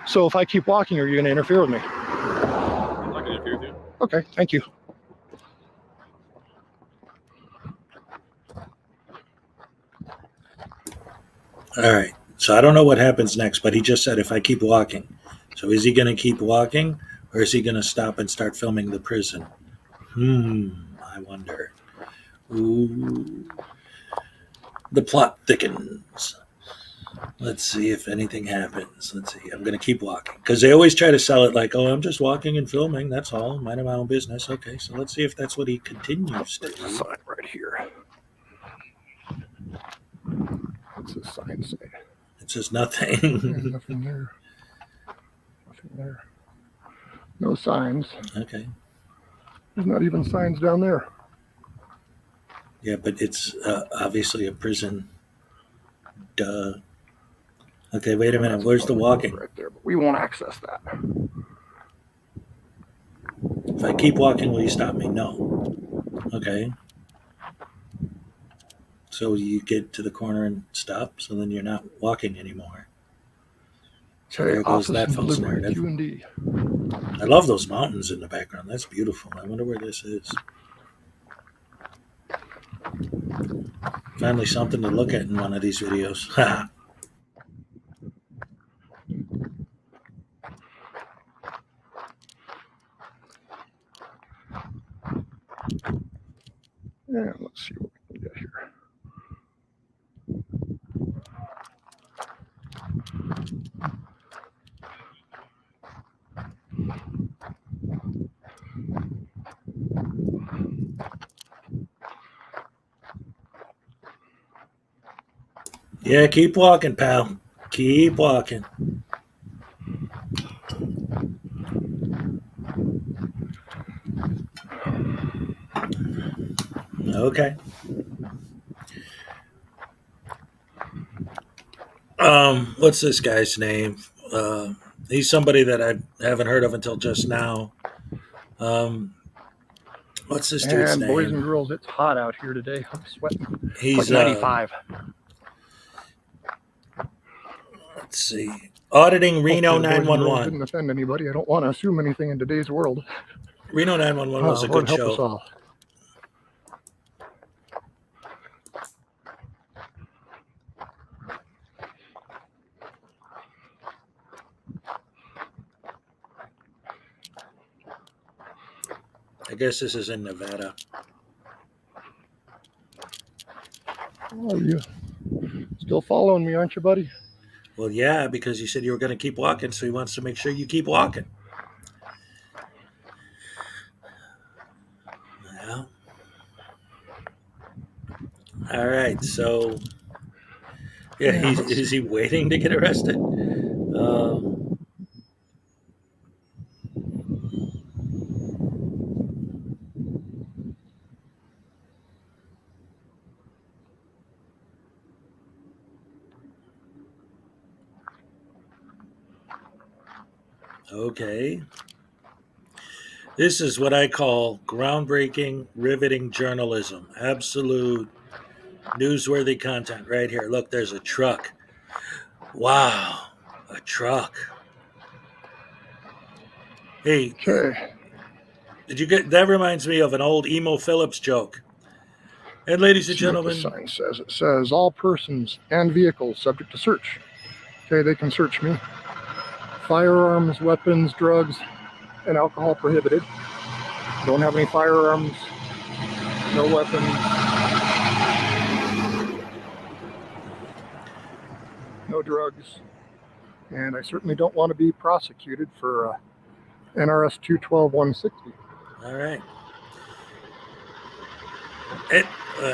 So if I keep walking, are you going to interfere with me? I'm not going to interfere with you. Okay, thank you. All right. So I don't know what happens next, but he just said if I keep walking. So is he going to keep walking, or is he going to stop and start filming the prison? I wonder. Ooh. The plot thickens. Let's see if anything happens. Let's see. I'm going to keep walking. Because they always try to sell it like, oh, I'm just walking and filming. That's all. Minding my own business. Okay, so let's see if that's what he continues to do. Sign right here. What's this sign say? It says nothing. Yeah, nothing there. Nothing there. No signs. Okay. There's not even signs down there. Yeah, but it's obviously a prison. Duh. Okay, wait a minute. Where's the walking? Right there, but we won't access that. If I keep walking, will you stop me? No. Okay. So you get to the corner and stop, so then you're not walking anymore. So there goes that false narrative. Q&D. I love those mountains in the background. That's beautiful. I wonder where this is. Finally something to look at in one of these videos. Ha! Yeah, let's see what we can get here. Yeah, keep walking, pal. Keep walking. Okay. What's this guy's name? He's somebody that I haven't heard of until just now. What's this dude's And name? boys and girls, it's hot out here today. I'm sweating. He's like 95. Let's see. Auditing Reno Hopefully the boys and girls 911. didn't offend anybody. I don't want to assume anything in today's world. Reno 911 was a Lord good help us show. all. I guess this is in Nevada. Oh, you still following me, aren't you, buddy? Well, yeah, because you said you were going to keep walking, so he wants to make sure you keep walking. Yeah. All right, so yeah, is he waiting to get arrested? Okay. This is what I call groundbreaking, riveting journalism. Absolute newsworthy content right here. Look, there's a truck. Wow, a truck. Hey, Okay. Did you get that? Reminds me of an old Emo Phillips joke. And ladies and See what gentlemen, the sign says. It says all persons and vehicles subject to search. Okay, they can search me. Firearms, weapons, drugs, and alcohol prohibited. Don't have any firearms, no weapons, no drugs, and I certainly don't want to be prosecuted for NRS 212-160. all right.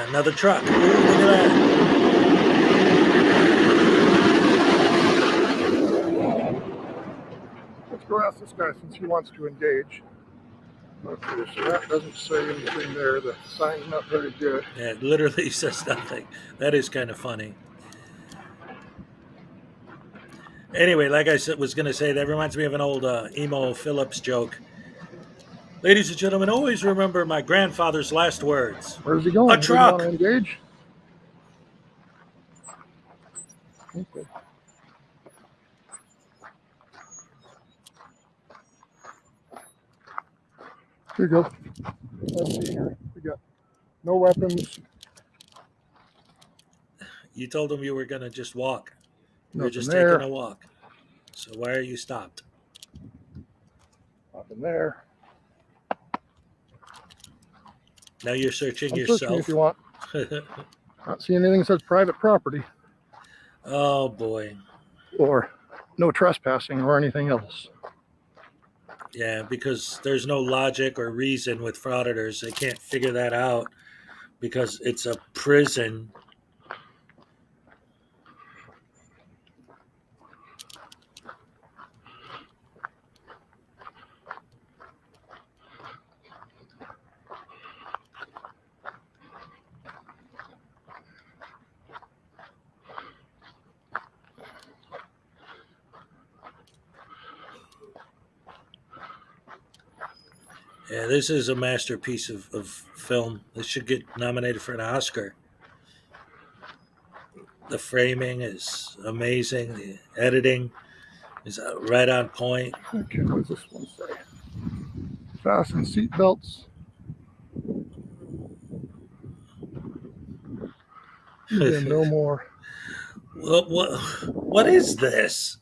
Another truck. Ooh, look at that. Let's go ask this guy since he wants to engage. Okay, so that doesn't say anything there. The sign's not very good. Yeah, it literally says nothing. That is kind of funny. Anyway, like I said, was going to say, that reminds me of an old Emo Phillips joke. Ladies and gentlemen, always remember my grandfather's last words. Where's he going? A truck. Does he want to engage? Okay. Here you go. Let's see here. We got no weapons. You told him you were going to just walk. You were Nothing just there. taking a walk. So why are you stopped? Nothing there. Now you're searching Search me yourself. if you want. Not seeing anything that says private property Oh, boy. or no trespassing or anything else. Yeah, because there's no logic or reason with frauditors. They can't figure that out because it's a prison. Yeah, this is a masterpiece of film. This should get nominated for an Oscar. The framing is amazing. The editing is right on point. Okay, what does this one say? Fasten seat belts. Then no more. What is this?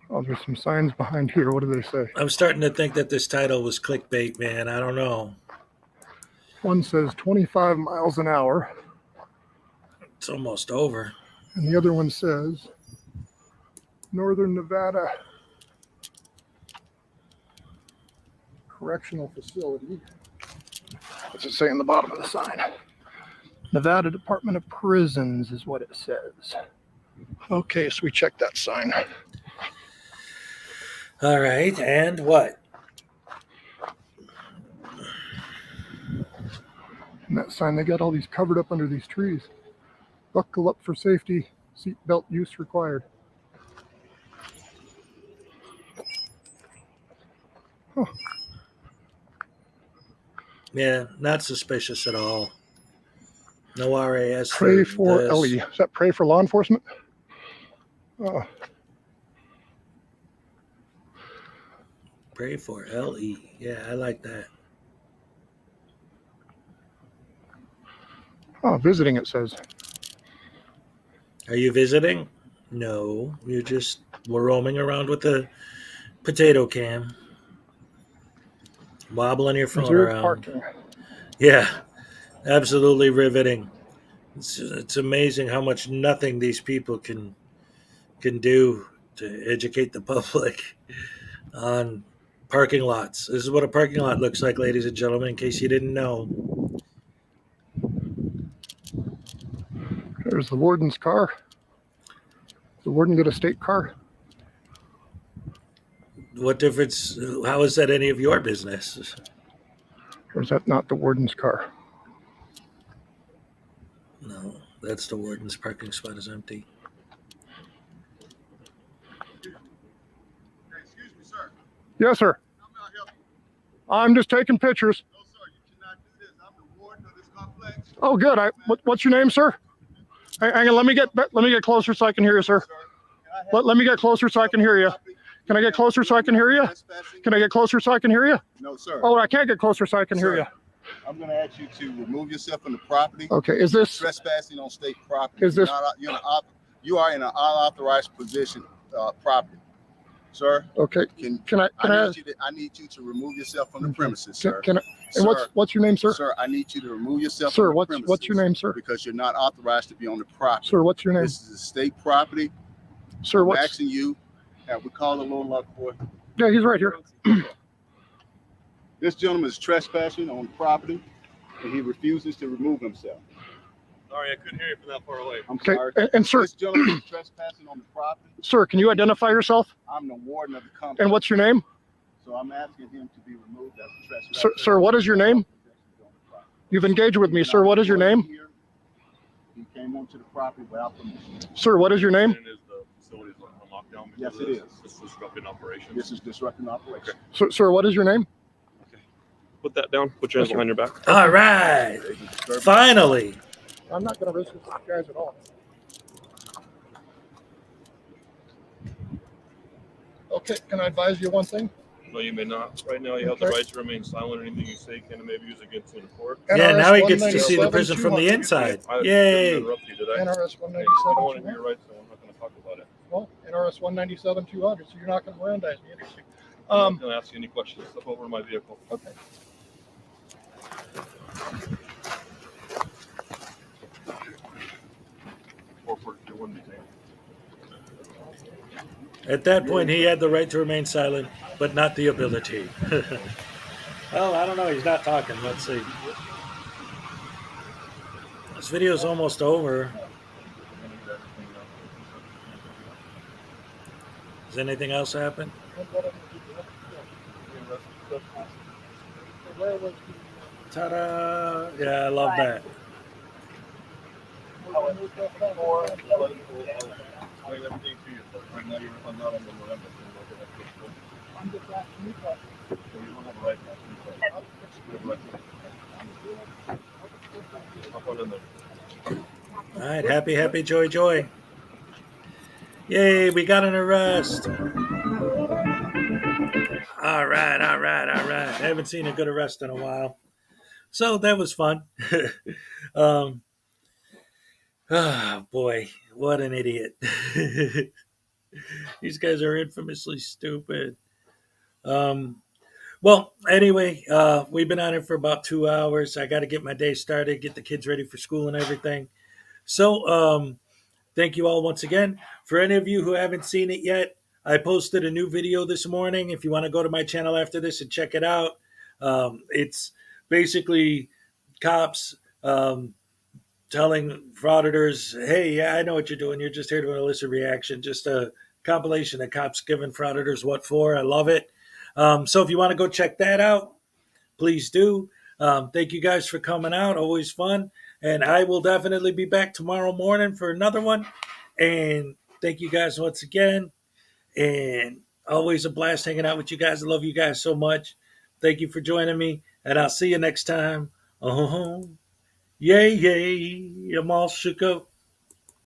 Oh, there's some signs behind here. What do they say? I'm starting to think that this title was clickbait, man. I don't know. One says 25 miles an hour, It's almost over. and the other one says Northern Nevada Correctional Facility. What's it say in the bottom of the sign? Nevada Department of Prisons is what it says. Okay, so we checked that sign. All right, and what? And that sign, they got all these covered up under these trees. Buckle up for safety, seat belt use required. Huh. Yeah, not suspicious at all. No RAS. Pray for this. LE. Is that pray for law enforcement? Pray for LE. Yeah, I like that. Oh, visiting, it says. Are you visiting? No, we're roaming around with the potato can, wobbling your phone Reserved around. parking. Yeah, absolutely riveting. It's amazing how much nothing these people can do to educate the public on parking lots. This is what a parking lot looks like, ladies and gentlemen, in case you didn't know. There's the warden's car. The warden get a state car? What difference? How is that any of your business? Or is that not the warden's car? No, that's the warden's parking spot is empty. Excuse me, sir. Yes, sir. How may I help you? I'm just taking pictures. No, sir. You cannot do this. I'm the warden of this complex. Oh, good. What's your name, sir? Hang on. Let me get closer so I can hear you, sir. Sir, can I have Let me get closer so I can hear you. copy? Can I get closer so I can hear you? Trespassing? Can I get closer so I can hear you? No, sir. Oh, I can't get closer so I can hear Sir, you. I'm going to ask you to remove yourself from the property. Okay, is this, Trespassing on state property. Is this- You are in an unauthorized position, property, sir. okay, can I, I need you to remove yourself from the premises, sir. can I, and Sir, what's your name, sir? Sir, I need you to remove yourself Sir, from the premises. what's your name, sir? Because you're not authorized to be on the property. Sir, what's your name? This is a state property. Sir, I'm what's, asking you, have we called the low luck boy? yeah, he's right here. This gentleman is trespassing on property, and he refuses to remove himself. Sorry, I couldn't hear you from that far away. I'm Okay, sorry. and sir, This gentleman is trespassing on the property. sir, can you identify yourself? I'm the warden of the company. And what's your name? So I'm asking him to be removed as a trespasser. Sir, what is your name? You've engaged with me, sir. What is your name? He came onto the property without permission. Sir, what is your name? Is the facilities on lockdown? Yes, it is. This is disrupting operations. This is disrupting operation. Sir, what is your name? Put that down. Put your hands behind your back. All right. Finally. I'm not going to risk this guys at all. Okay, can I advise you one thing? No, you may not. Right now, you have the right to remain silent. Anything you say can maybe use against you in court. Yeah, NRS now he gets to see the 197, prison from the 200. inside. I didn't Yay. interrupt you, did I? NRS Hey, you don't want to 197, hear your rights, so I'm not going to talk about it. well, NRS 197, 200, so you're not going to Mirandize me. Interesting. I'm not going to ask you any questions. Step over to my vehicle. Okay. It wouldn't be taken. At that point, he had the right to remain silent, but not the ability. Well, I don't know. He's not talking. Let's see. This video's almost over. Does anything else happen? Ta-da! Yeah, I love that. Everything to you, but right now you're not on the Miranda. I'm just asking you questions. So you don't have a right to ask me questions. You have a right to- Hop on in there. All right, happy, happy, joy, joy. Yay, we got an arrest. All right, all right, all right. I haven't seen a good arrest in a while. So that was fun. Oh, boy, what an idiot. These guys are infamously stupid. Well, anyway, we've been on it for about 2 hours. I got to get my day started, get the kids ready for school and everything. So, thank you all once again. For any of you who haven't seen it yet, I posted a new video this morning. If you want to go to my channel after this and check it out, it's basically cops telling frauditors, hey, yeah, I know what you're doing. You're just here to elicit reaction. Just a compilation of cops giving frauditors what for. I love it. So if you want to go check that out, please do. Thank you guys for coming out. Always fun. And I will definitely be back tomorrow morning for another one. And thank you guys once again. And always a blast hanging out with you guys. I love you guys so much. Thank you for joining me. And I'll see you next time. Yay, yay. I'm all shook up.